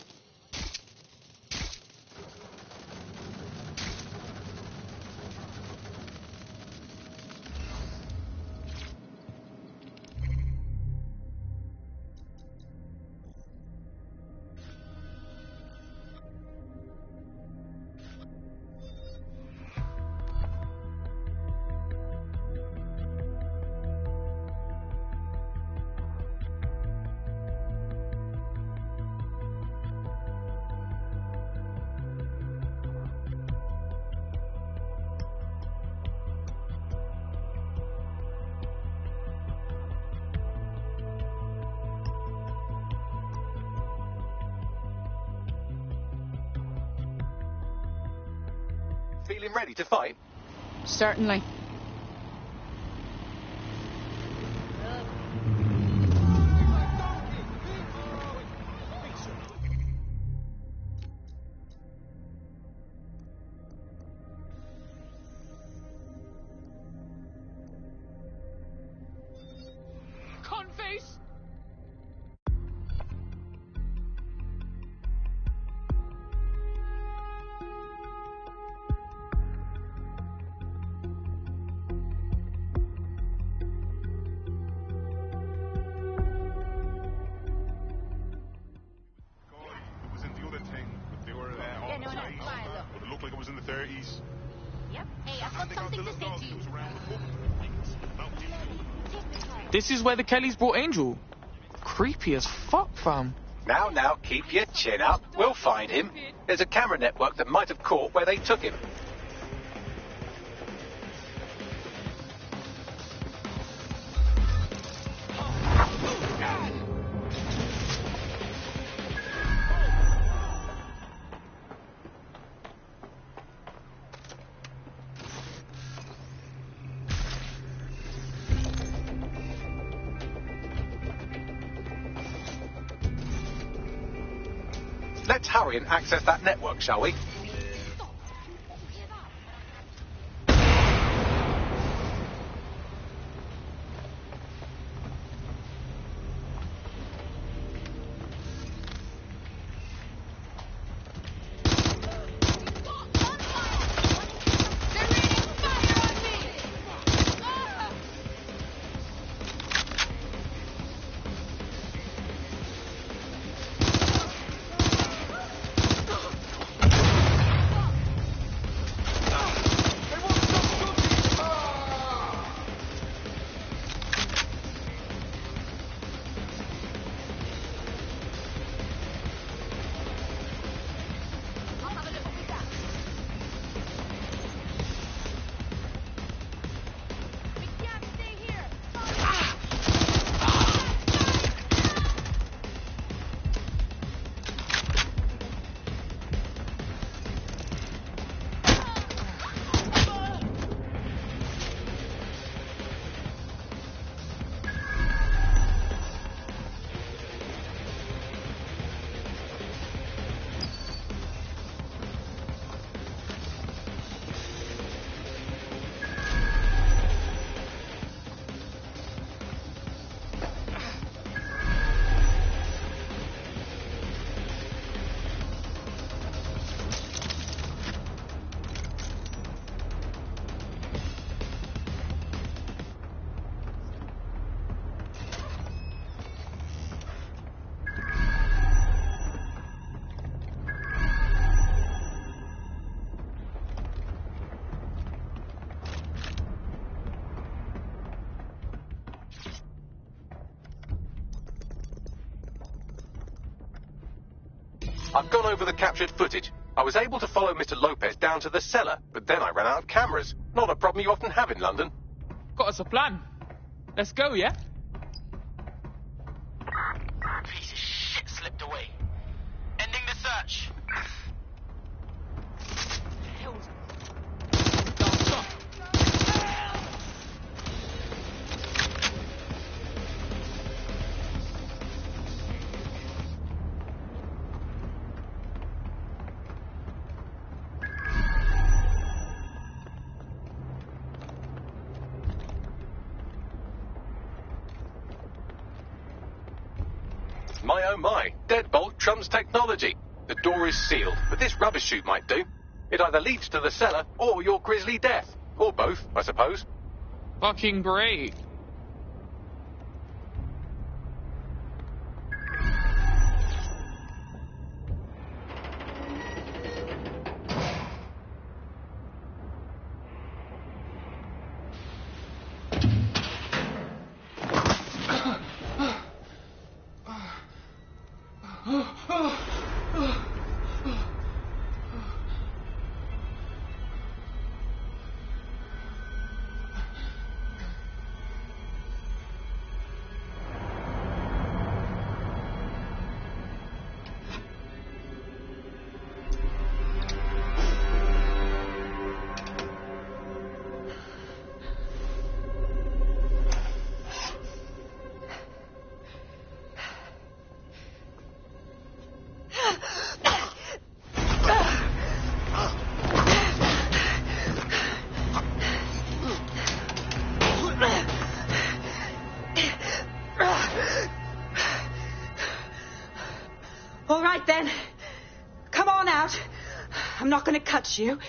Feeling ready to fight? Certainly. Conface! Like it was in the 30s. Yep. Hey, I've got something to say to you. This is where the Kellys brought Angel. Creepy as fuck, fam. Now, keep your chin up. We'll find him. There's a camera network that might have caught where they took him. Let's hurry and access that network, shall we? I've gone over the captured footage. I was able to follow Mr. Lopez down to the cellar, but then I ran out of cameras. Not a problem you often have in London. Got us a plan. Let's go, yeah? Piece of shit slipped away. Ending the search. My oh my, deadbolt trumps technology. The door is sealed, but this rubbish chute might do. It either leads to the cellar or your grisly death. Or both, I suppose. Fucking great. All right, then. Come on out. I'm not going to cut you.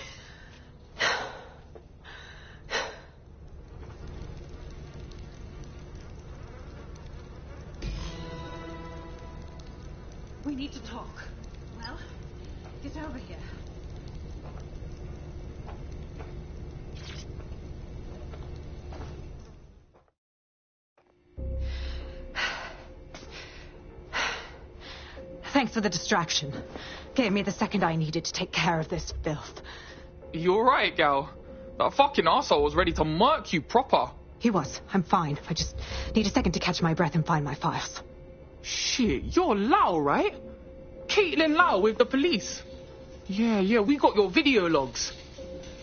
We need to talk. Well, get over here. Thanks for the distraction. Gave me the second I needed to take care of this filth. You alright, gal? That fucking arsehole was ready to murk you proper. He was. I'm fine. I just need a second to catch my breath and find my files. Shit, you're Lau, right? Caitlin Lau with the police. Yeah, we got your video logs.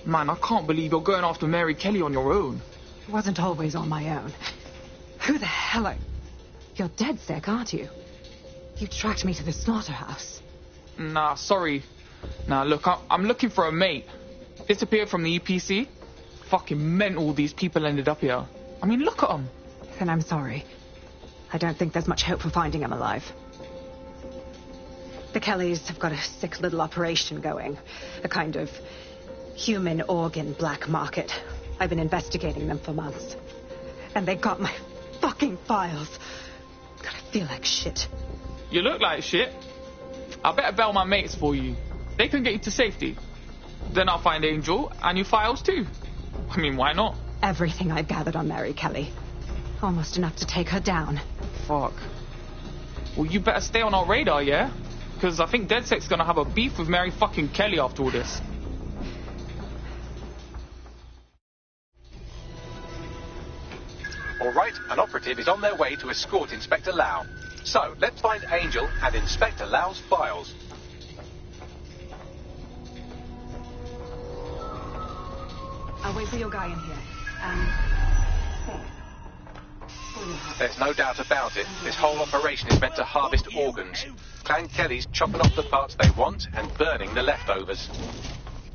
Man, I can't believe you're going after Mary Kelly on your own. It wasn't always on my own. Who the hell are... You're dead sick, aren't you? You tracked me to the slaughterhouse. Nah, sorry. Nah, look, I'm looking for a mate. Disappeared from the EPC. Fucking mental these people ended up here. I mean, look at them. Then I'm sorry. I don't think there's much hope for finding him alive. The Kellys have got a sick little operation going. A kind of human organ black market. I've been investigating them for months. And they got my fucking files. God, I feel like shit. You look like shit. I better bail my mates for you. They can get you to safety. Then I'll find Angel and your files too. I mean, why not? Everything I've gathered on Mary Kelly. Almost enough to take her down. Fuck. Well, you better stay on our radar, yeah? Because I think DedSec's gonna have a beef with Mary fucking Kelly after all this. All right, an operative is on their way to escort Inspector Lau. So, let's find Angel and Inspector Lau's files. I'll wait for your guy in here. There's no doubt about it. This whole operation is meant to harvest organs. Clan Kelly's chopping off the parts they want and burning the leftovers.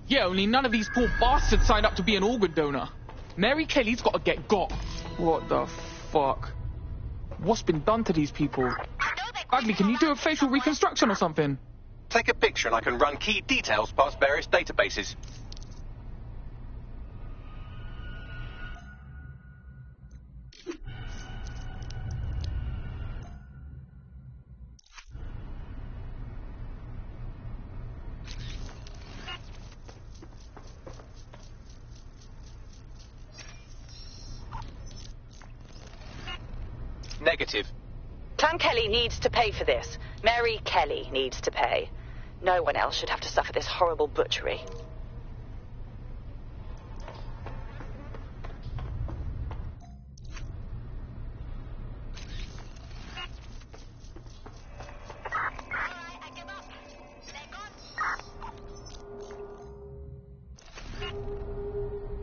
Yeah, only none of these poor bastards signed up to be an organ donor. Mary Kelly's got to get got. What the fuck? What's been done to these people? Bagley, can you do a facial reconstruction or something? Take a picture and I can run key details past various databases. Negative. Clan Kelly needs to pay for this. Mary Kelly needs to pay. No one else should have to suffer this horrible butchery.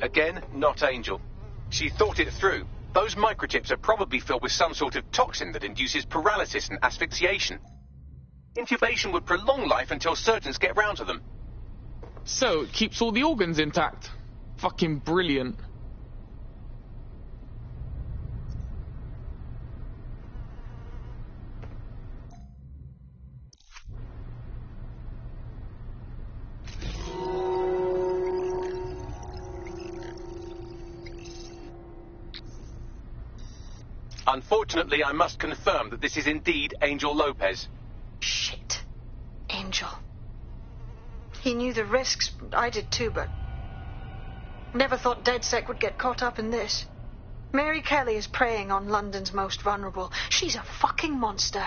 Again, not Angel. She thought it through. Those microchips are probably filled with some sort of toxin that induces paralysis and asphyxiation. Intubation would prolong life until surgeons get round to them. So, it keeps all the organs intact. Fucking brilliant. Unfortunately, I must confirm that this is indeed Angel Lopez. Shit. Angel. He knew the risks. I did too, but... never thought DedSec would get caught up in this. Mary Kelly is preying on London's most vulnerable. She's a fucking monster.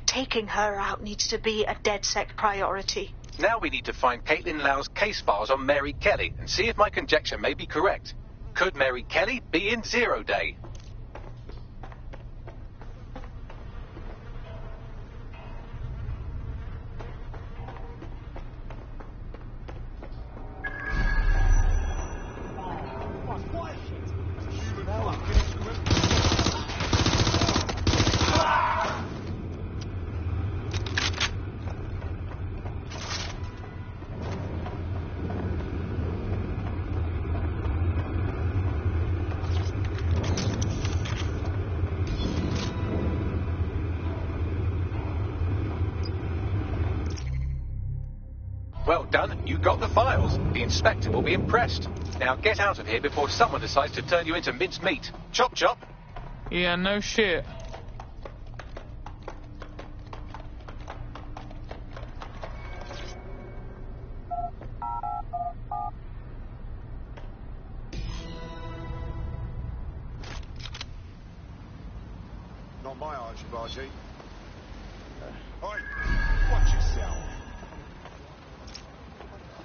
Taking her out needs to be a DedSec priority. Now we need to find Caitlin Lau's case files on Mary Kelly and see if my conjecture may be correct. Could Mary Kelly be in Zero Day? Well done, you got the files. The inspector will be impressed. Now get out of here before someone decides to turn you into minced meat. Chop chop. Yeah, no shit. Not my Archie. Oi, watch yourself.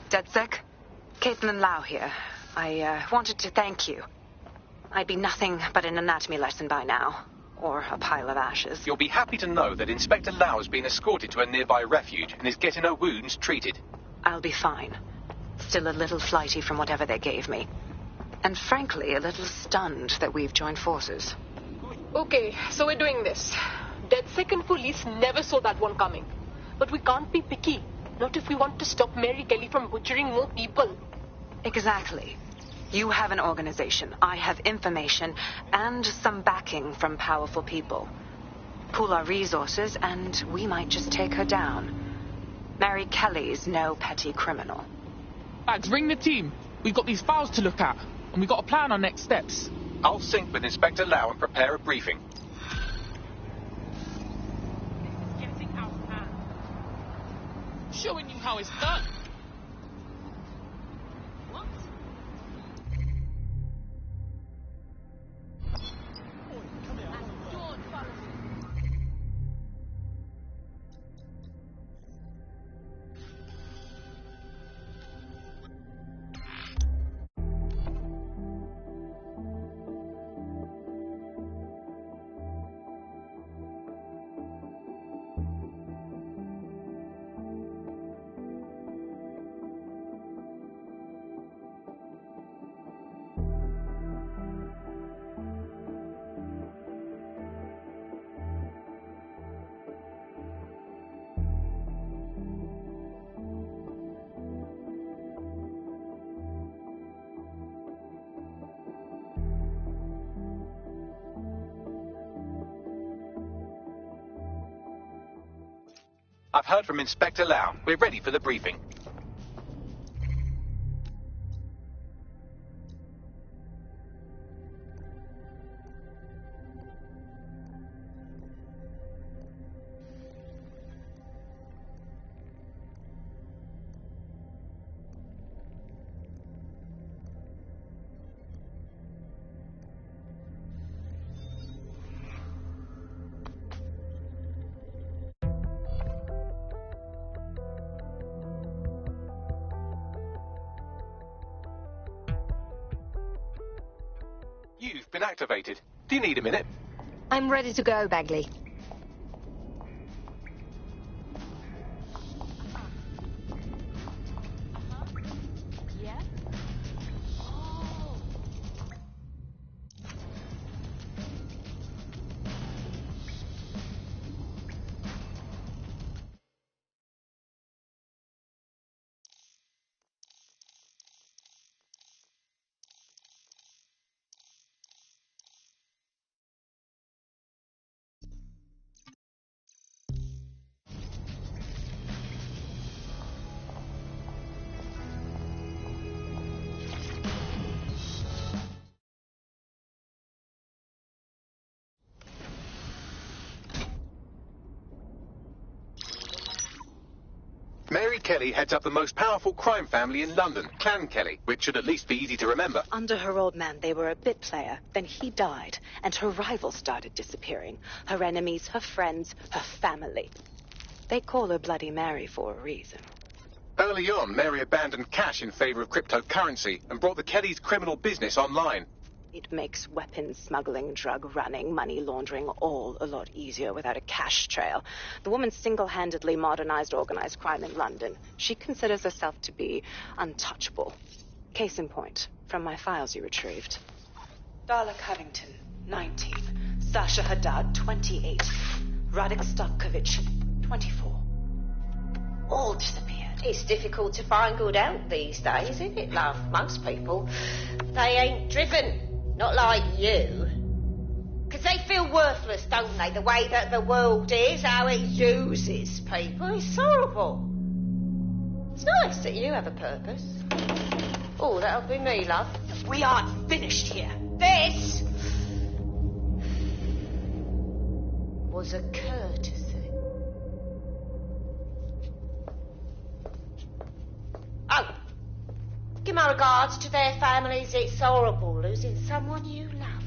DedSec? Caitlin Lau here. I wanted to thank you. I'd be nothing but an anatomy lesson by now. Or a pile of ashes. You'll be happy to know that Inspector Lau has been escorted to a nearby refuge and is getting her wounds treated. I'll be fine. Still a little flighty from whatever they gave me. And frankly, a little stunned that we've joined forces. Okay, so we're doing this. DedSec and police never saw that one coming. But we can't be picky. Not if we want to stop Mary Kelly from butchering more people. Exactly. You have an organization. I have information and some backing from powerful people. Pool our resources and we might just take her down. Mary Kelly's no petty criminal. Bags, ring the team. We've got these files to look at, and we've got to plan our next steps. I'll sync with Inspector Lau and prepare a briefing. Showing you how it's done. What? I've heard from Inspector Lau. We're ready for the briefing. You've been activated. Do you need a minute? I'm ready to go, Bagley. Mary Kelly heads up the most powerful crime family in London, Clan Kelly, which should at least be easy to remember. Under her old man, they were a bit player. Then he died, and her rivals started disappearing. Her enemies, her friends, her family. They call her Bloody Mary for a reason. Early on, Mary abandoned cash in favor of cryptocurrency and brought the Kellys' criminal business online. It makes weapons smuggling, drug running, money laundering all a lot easier without a cash trail. The woman single-handedly modernized organized crime in London. She considers herself to be untouchable. Case in point, from my files you retrieved. Darla Covington, 19. Sasha Haddad, 28. Radek Stavkovich, 24. All disappeared. It's difficult to find good help these days, isn't it, love? Most people, they ain't driven. Not like you. Because they feel worthless, don't they? The way that the world is, how it uses people. It's horrible. It's nice that you have a purpose. Oh, that'll be me, love. We aren't finished here. This was a courtesy. Oh. Give my regards to their families. It's horrible losing someone you love.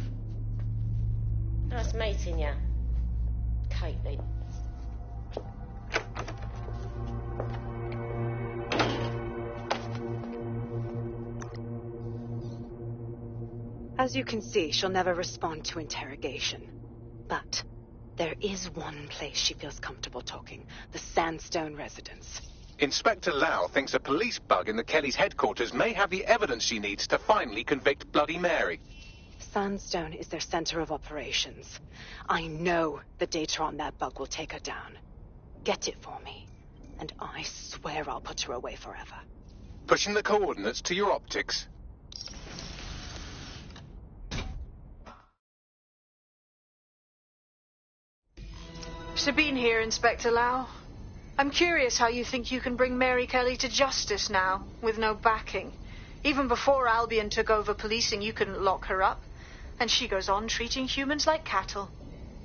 Nice meeting you, Caitlin. As you can see, she'll never respond to interrogation. But there is one place she feels comfortable talking. The Sandstone residence. Inspector Lau thinks a police bug in the Kellys' headquarters may have the evidence she needs to finally convict Bloody Mary. Sandstone is their center of operations. I know the data on that bug will take her down. Get it for me, and I swear I'll put her away forever. Pushing the coordinates to your optics. Sabine here, Inspector Lau. I'm curious how you think you can bring Mary Kelly to justice now, with no backing. Even before Albion took over policing, you couldn't lock her up. And she goes on treating humans like cattle.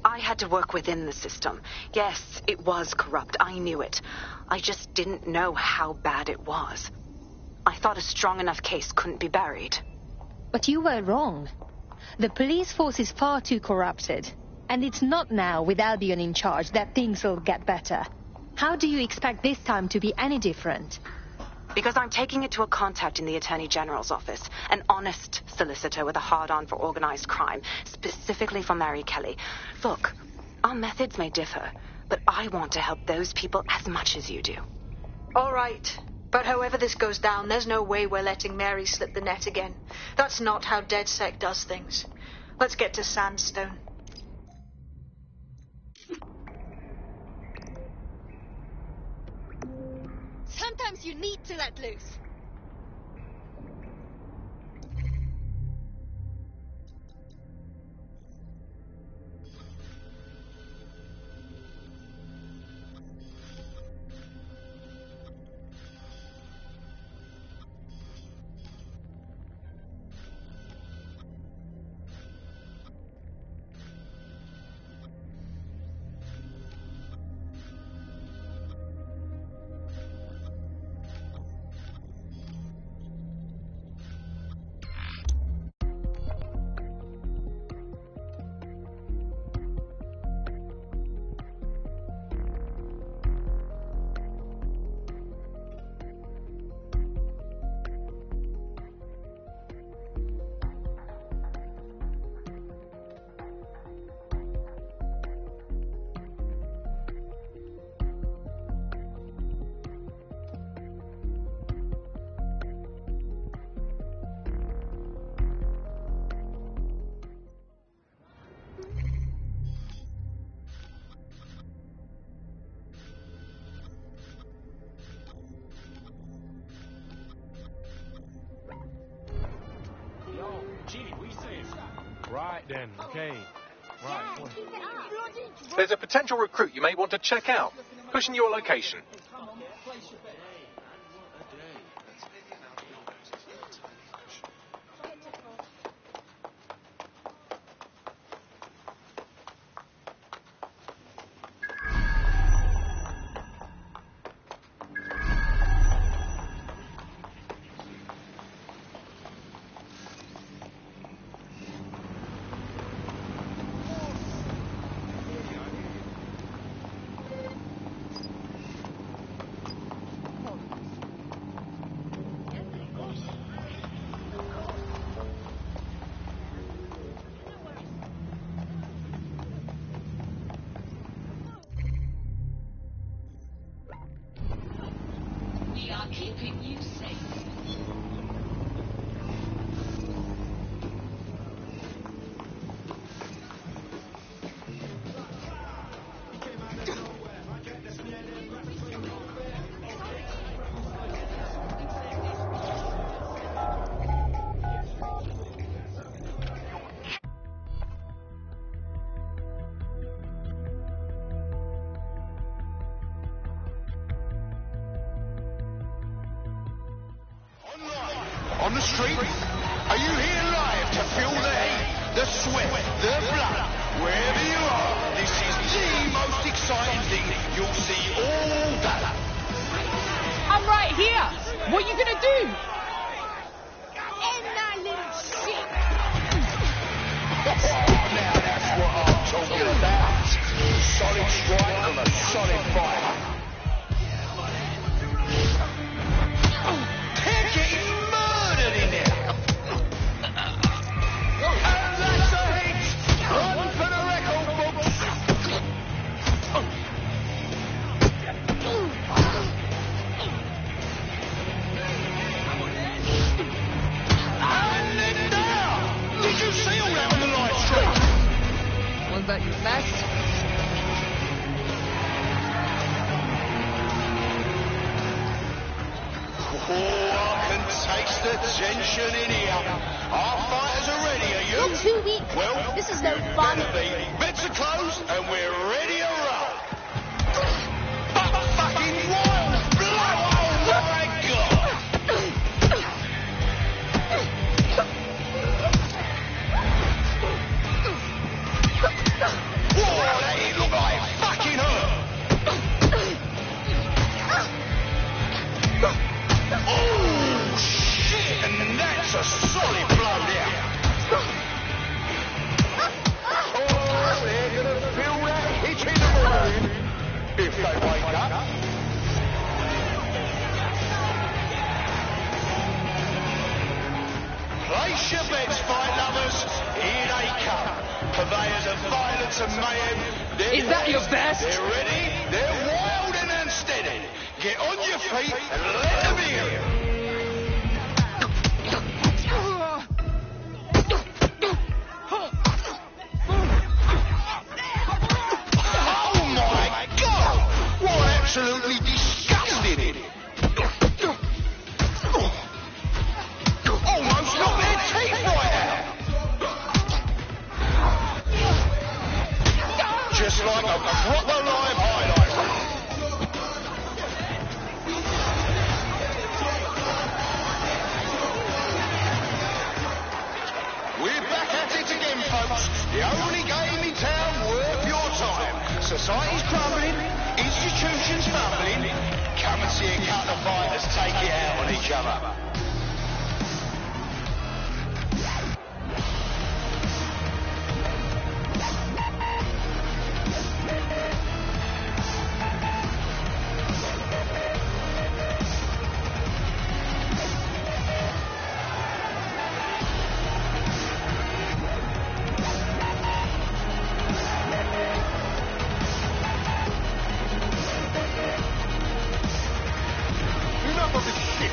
I had to work within the system. Yes, it was corrupt. I knew it. I just didn't know how bad it was. I thought a strong enough case couldn't be buried. But you were wrong. The police force is far too corrupted. And it's not now, with Albion in charge, that things will get better. How do you expect this time to be any different? Because I'm taking it to a contact in the Attorney General's office. An honest solicitor with a hard-on for organized crime, specifically for Mary Kelly. Look, our methods may differ, but I want to help those people as much as you do. All right. But however this goes down, there's no way we're letting Mary slip the net again. That's not how DedSec does things. Let's get to Sandstone. Sometimes you need to let loose. Right then, okay. Right. There's a potential recruit you may want to check out. Pushing your location. Keeping you safe. On the street? Are you here live to feel the heat, the sweat, the blood? Wherever you are, this is the most exciting thing you'll see all day. I'm right here. What are you gonna do? End that little shit. Now that's what I'm talking about. Solid strike from a solid fighter. They're getting murdered in there. And that's a hit. One for the record books. And then down. Did you see all that on the live stream? Was that your best? Oh, I can taste the tension in here. Our fighters are ready, are you? In 2 weeks. Well, this is no fun. Better be. Bets are closed and we're ready to roll. But fucking wild blow, oh my God. Whoa, that ain't look like it fucking hurt. Oh, shit, and that's a solid blow there. Oh, they're gonna feel that hitch in the morning if they wake up. Place your bets, fight lovers. Here they come. Purveyors of violence and mayhem. Is that your best? They're ready. They're wild and unsteady. Get on your feet and let them in. Oh my God! What absolutely disgusting! Almost knocked their teeth right out. Just like a proper live highlight reel. We're back at it again, folks. The only game in town worth your time. Society's crumbling, institutions fumbling. Come and see a couple of fighters take it out on each other. Enough of this shit.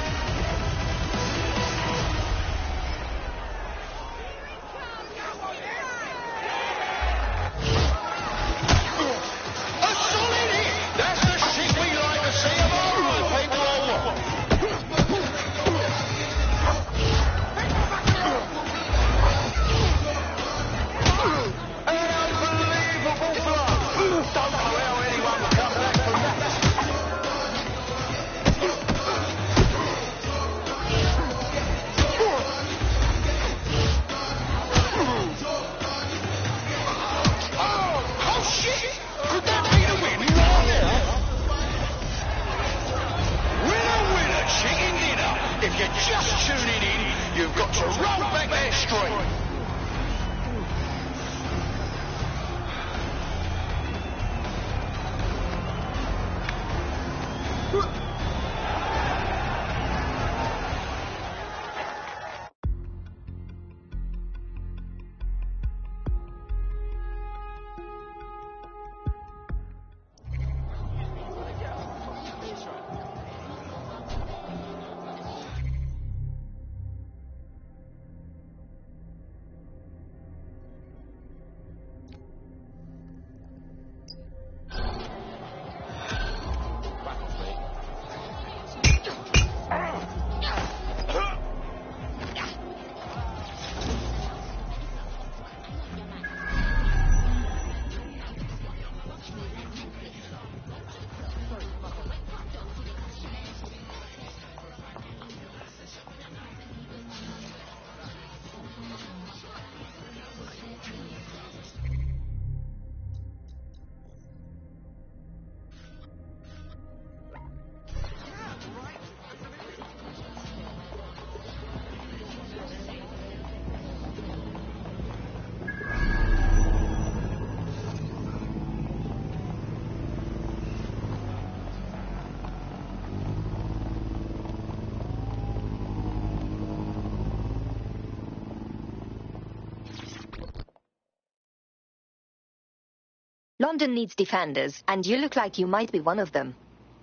London needs defenders, and you look like you might be one of them.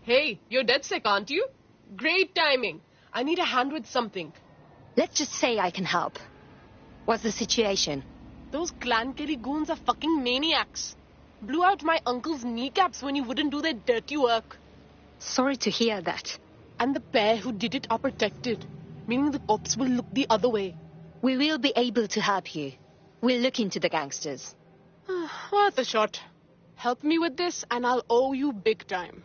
Hey, you're dead sick, aren't you? Great timing. I need a hand with something. Let's just say I can help. What's the situation? Those Clan Kerry goons are fucking maniacs. Blew out my uncle's kneecaps when he wouldn't do their dirty work. Sorry to hear that. And the pair who did it are protected, meaning the cops will look the other way. We will be able to help you. We'll look into the gangsters. Worth a shot. Help me with this and I'll owe you big time.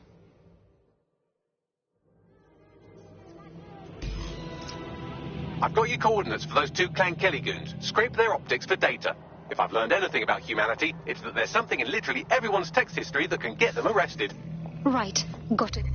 I've got your coordinates for those 2 Clan Kelly goons. Scrape their optics for data. If I've learned anything about humanity, it's that there's something in literally everyone's text history that can get them arrested. Right. Got it.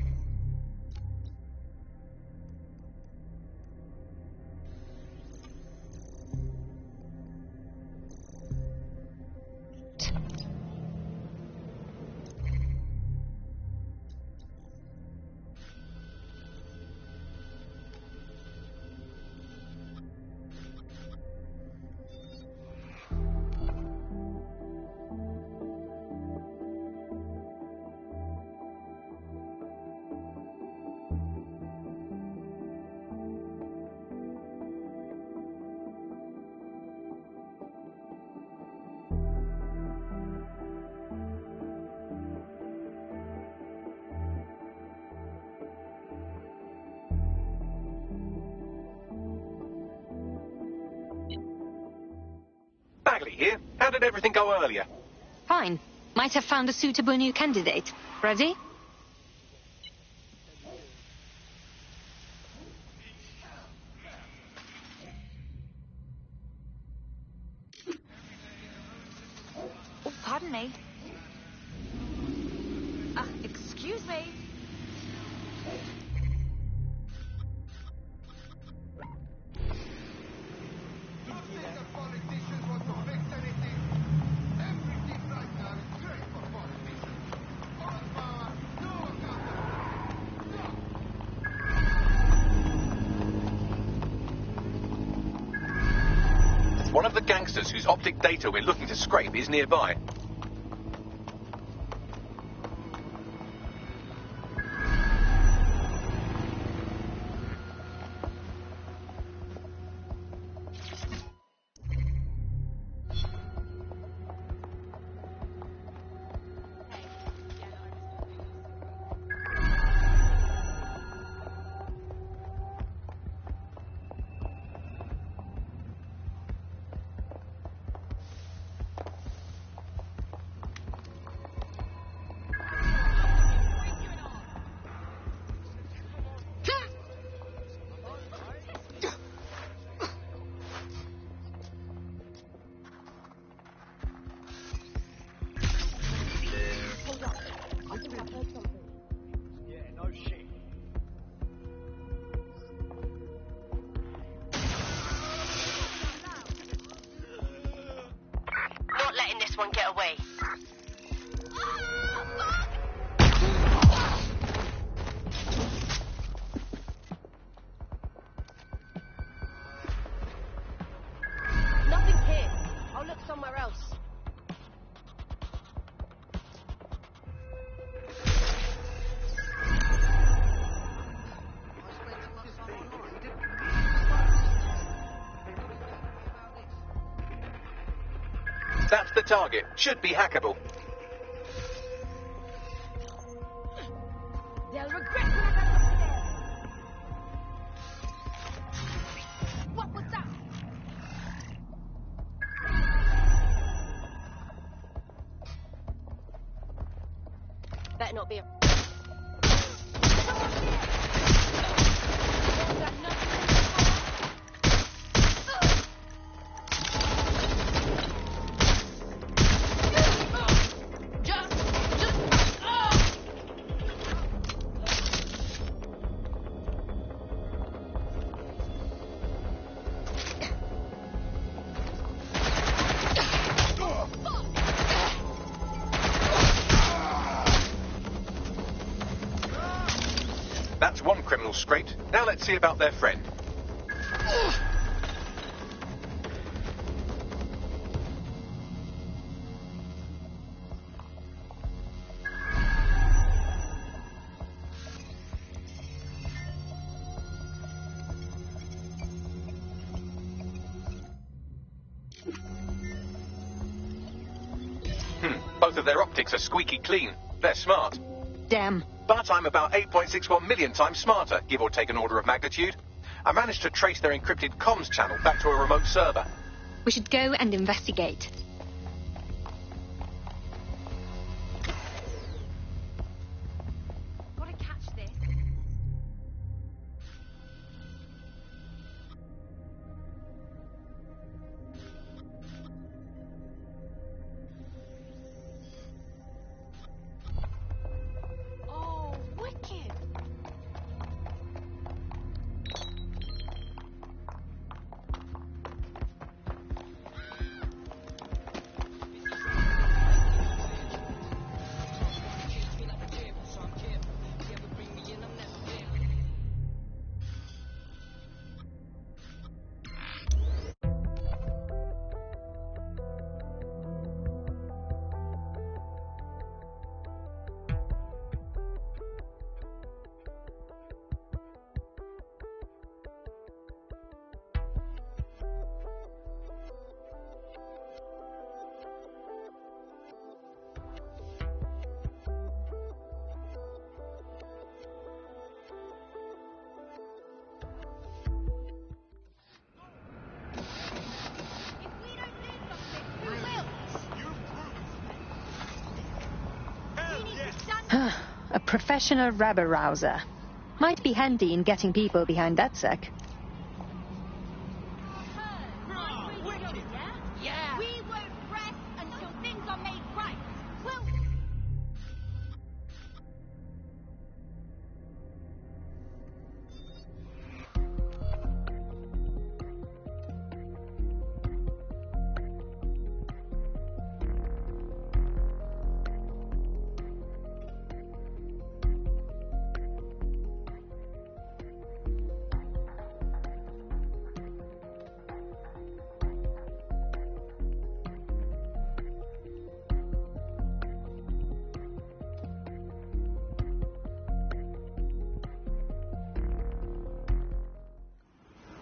Bagley here. How did everything go earlier? Fine. Might have found a suitable new candidate. Ready? Oh, pardon me. Excuse me. One of the gangsters whose optic data we're looking to scrape is nearby. One get away. Nothing here. I'll look somewhere else. That's the target. Should be hackable. They'll regret when I got up there. What was that? Better not be a... That's one criminal scraped. Now let's see about their friend. Both of their optics are squeaky clean. They're smart. Damn. But I'm about 8.61 million times smarter, give or take an order of magnitude. I managed to trace their encrypted comms channel back to a remote server. We should go and investigate. Gotta catch this. Oh, wicked. A professional rabble-rouser. Might be handy in getting people behind that sec. Yeah. We won't rest until things are made right. We'll...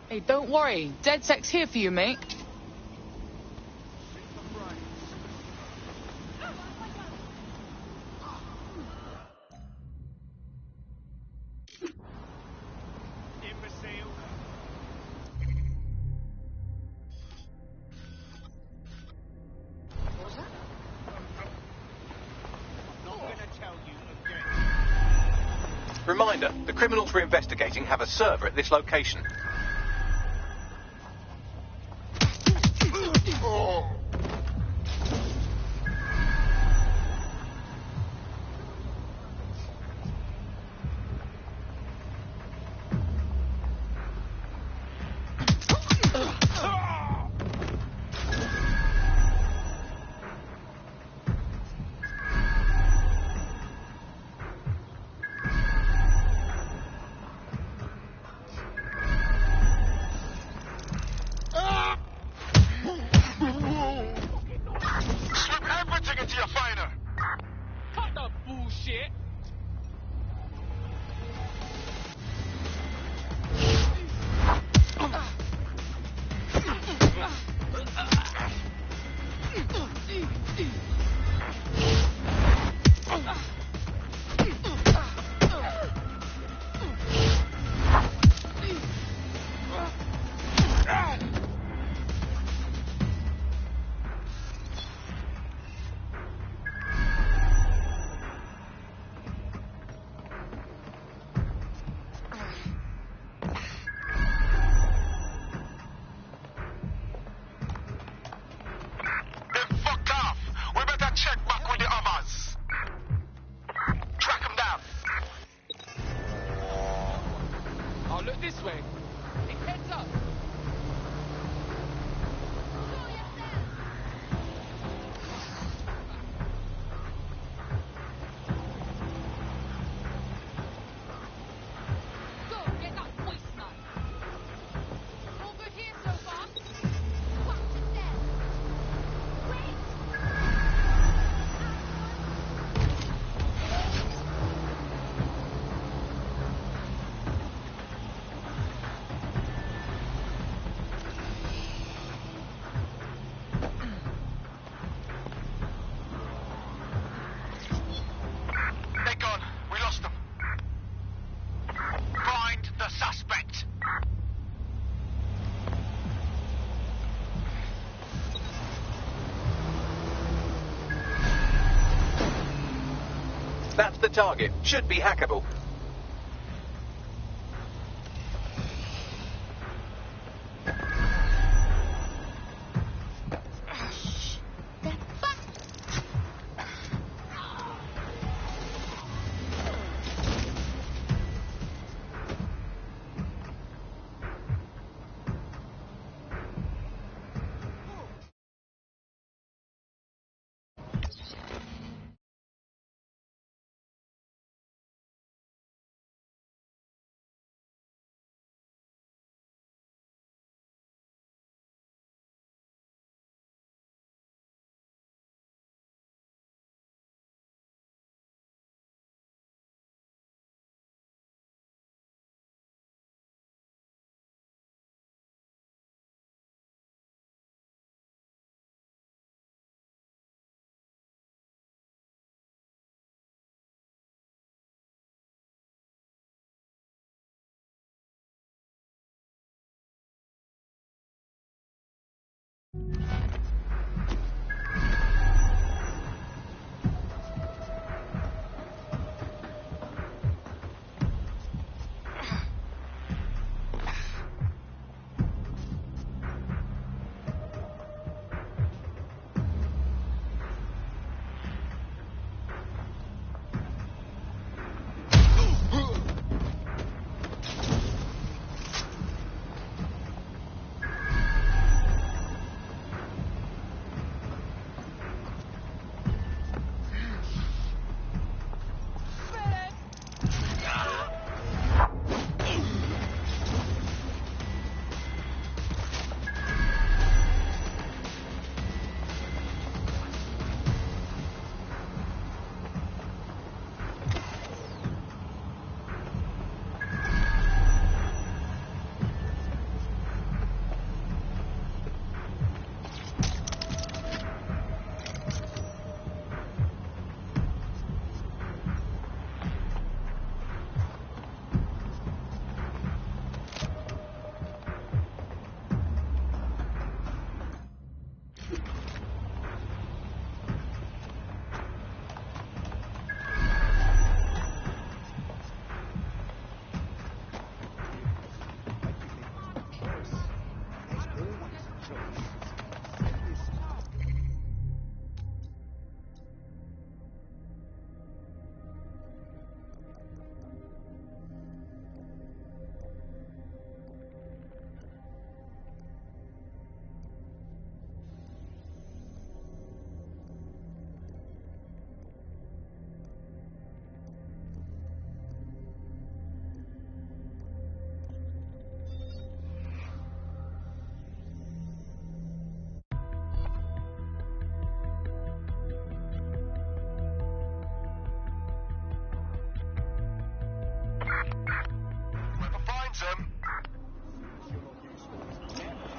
Hey, don't worry. DedSec's here for you, mate. Reminder, the criminals we're investigating have a server at this location. That's the target. Should be hackable.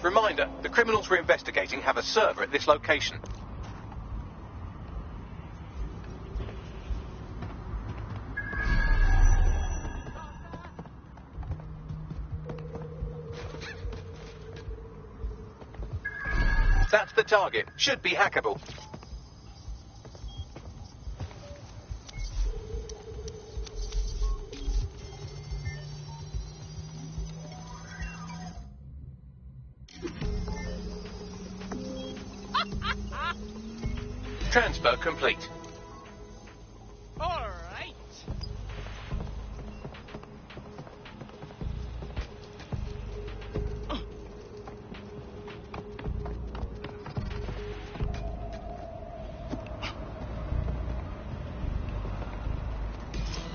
Reminder, the criminals we're investigating have a server at this location. That's the target. Should be hackable. Transfer complete. All right.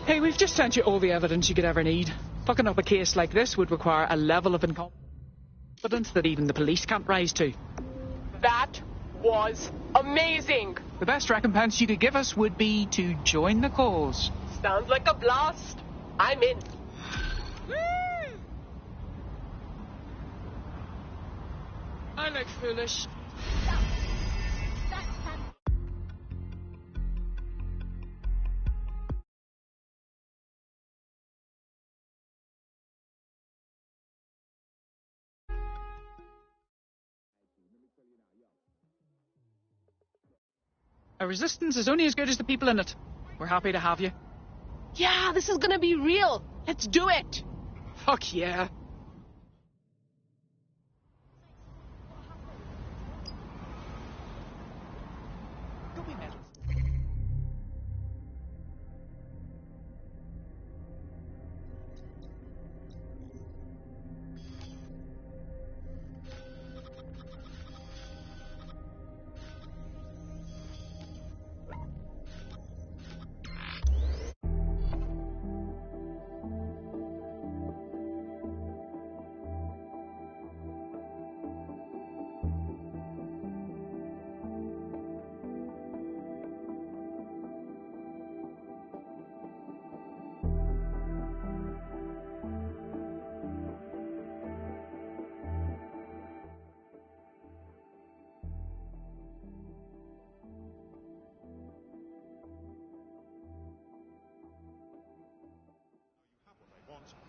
Hey, we've just sent you all the evidence you could ever need. Fucking up a case like this would require a level of incompetence that even the police can't rise to. That was amazing. The best recompense you could give us would be to join the cause. Sounds like a blast. I'm in. I look foolish. A resistance is only as good as the people in it. We're happy to have you. Yeah, this is gonna be real. Let's do it. Fuck yeah.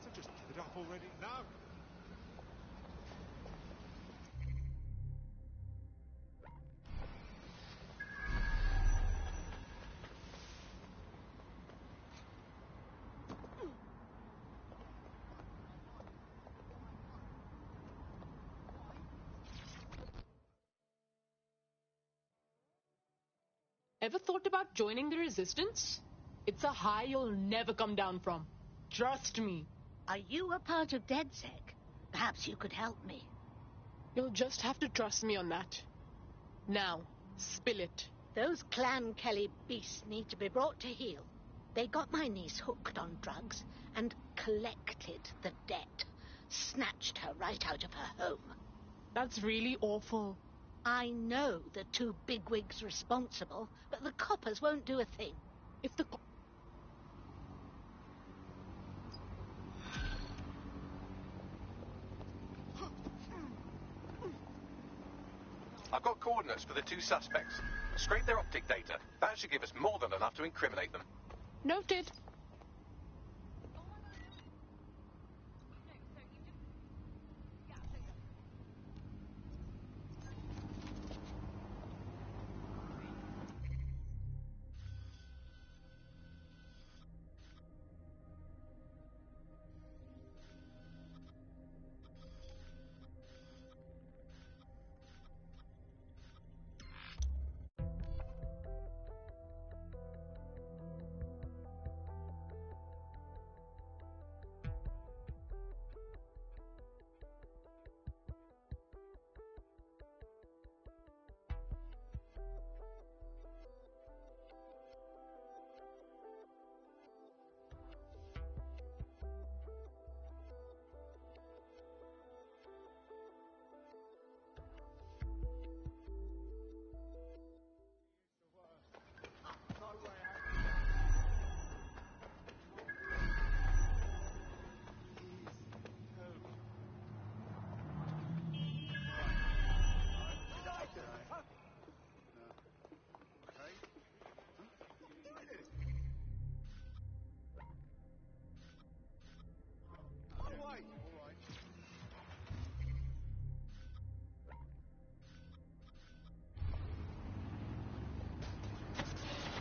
So just give it up already now. Ever thought about joining the resistance? It's a high you'll never come down from. Trust me. Are you a part of DedSec? Perhaps you could help me. You'll just have to trust me on that. Now, spill it. Those Clan Kelly beasts need to be brought to heel. They got my niece hooked on drugs and collected the debt. Snatched her right out of her home. That's really awful. I know the two bigwigs responsible, but the coppers won't do a thing. If the I've got coordinates for the two suspects. Scrape their optic data. That should give us more than enough to incriminate them. Noted.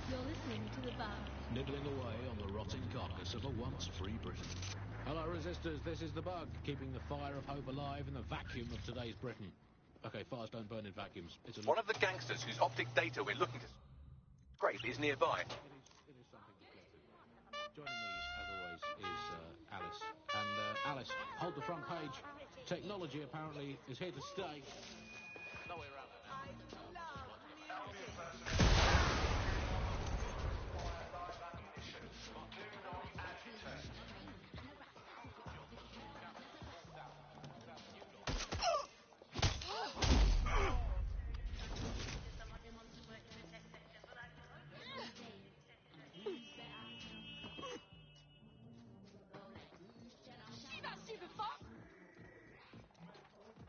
You're listening to the Bug. Nibbling away on the rotting carcass of a once free Britain. Hello, resistors. This is the Bug, keeping the fire of hope alive in the vacuum of today's Britain. Okay, fires don't burn in vacuums. It's a One of the gangsters whose optic data we're looking to scrape is nearby. It is something to get to. Joining me, as always, is Alice. And Alice, hold the front page. Technology apparently is here to stay. No way around it now.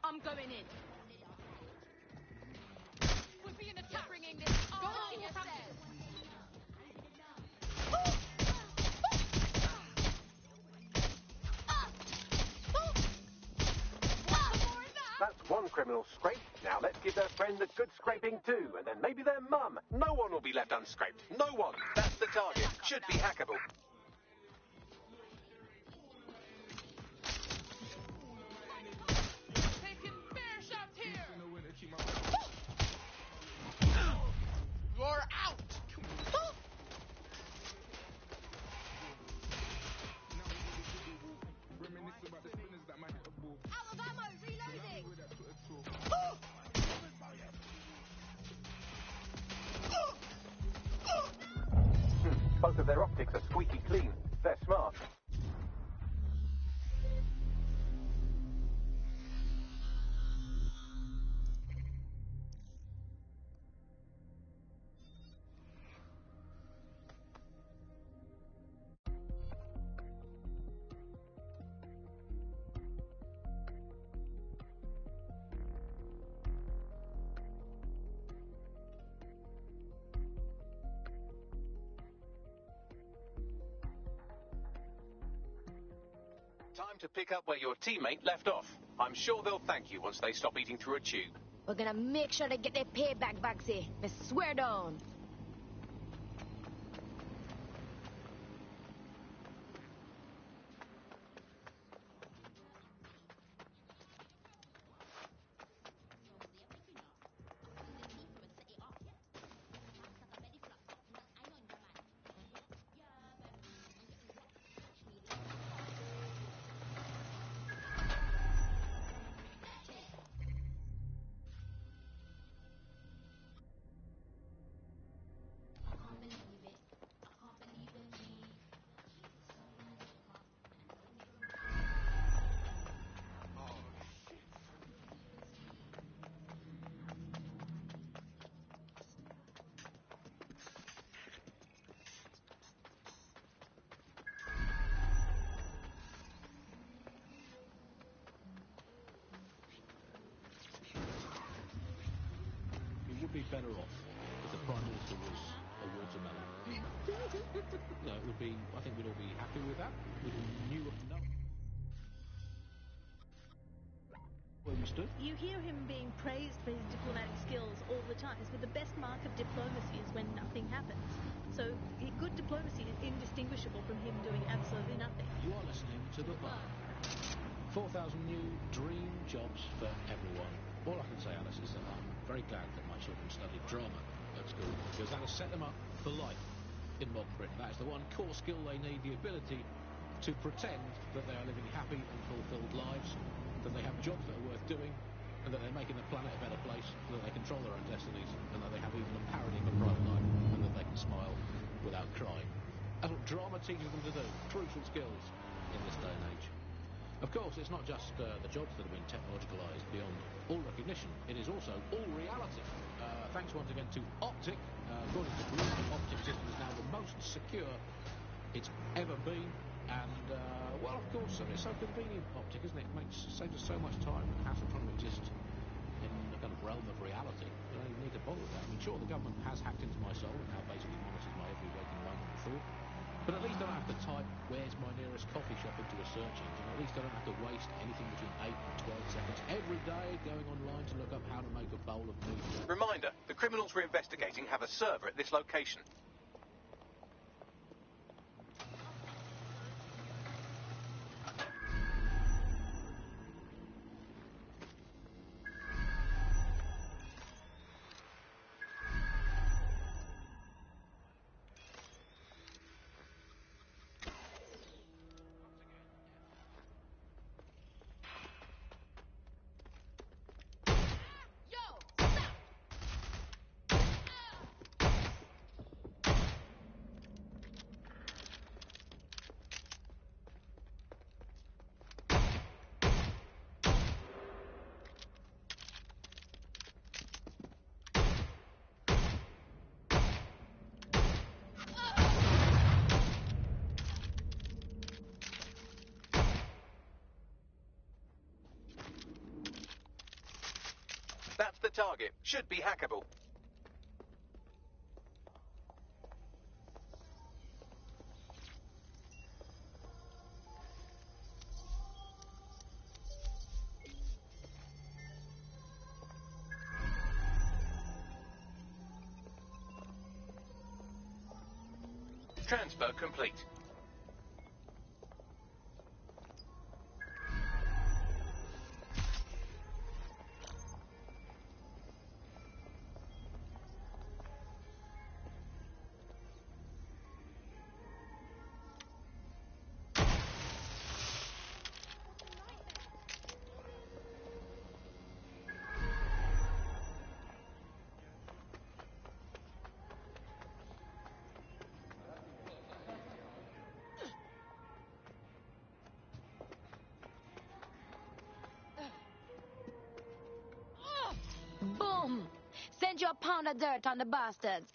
I'm going in. We're being attacked. Bringing this on. Go and see what's happening. That's one criminal scrape. Now let's give their friend a good scraping too, and then maybe their mum. No one will be left unscraped. No one. That's the target. should be hackable. Taking fair shots here. You're out. Out of ammo, reloading. Both of their optics are squeaky clean. They're smart. Time to pick up where your teammate left off. I'm sure they'll thank you once they stop eating through a tube. We're gonna make sure they get their payback, Bagsy. I swear down. Would be better off if the Prime Minister was a watermelon. No, it would be, I think we'd all be happy with that. We knew no. Where we stood. You hear him being praised for his diplomatic skills all the time, but the best mark of diplomacy is when nothing happens. So good diplomacy is indistinguishable from him doing absolutely nothing. You are listening to The Bar. 4,000 new dream jobs for everyone. All I can say, Alice, is that I'm very glad that my children studied drama at school, because that has set them up for life in modern Britain. That is the one core skill they need, the ability to pretend that they are living happy and fulfilled lives, that they have jobs that are worth doing, and that they're making the planet a better place, and that they control their own destinies, and that they have even a parody of a private life, and that they can smile without crying. That's what drama teaches them to do. Crucial skills in this day and age. Of course, it's not just the jobs that have been technologicalised beyond all recognition. It is also all reality. Thanks once again to Optic. According to Blue, Optic system is now the most secure it's ever been. And, well, of course, it's so convenient, Optic, isn't it? It saves us so much time and hassle trying to exist in the kind of realm of reality. You don't even need to bother with that. I mean, sure, the government has hacked into my soul and now basically monitors my every waking moment and thought. But at least I don't have to type, where's my nearest coffee shop, into a search engine. At least I don't have to waste anything between 8 and 12 seconds every day going online to look up how to make a bowl of noodles. Reminder, the criminals we're investigating have a server at this location. That's the target. Should be hackable. Transfer complete. Boom! Send your pound of dirt on the bastards.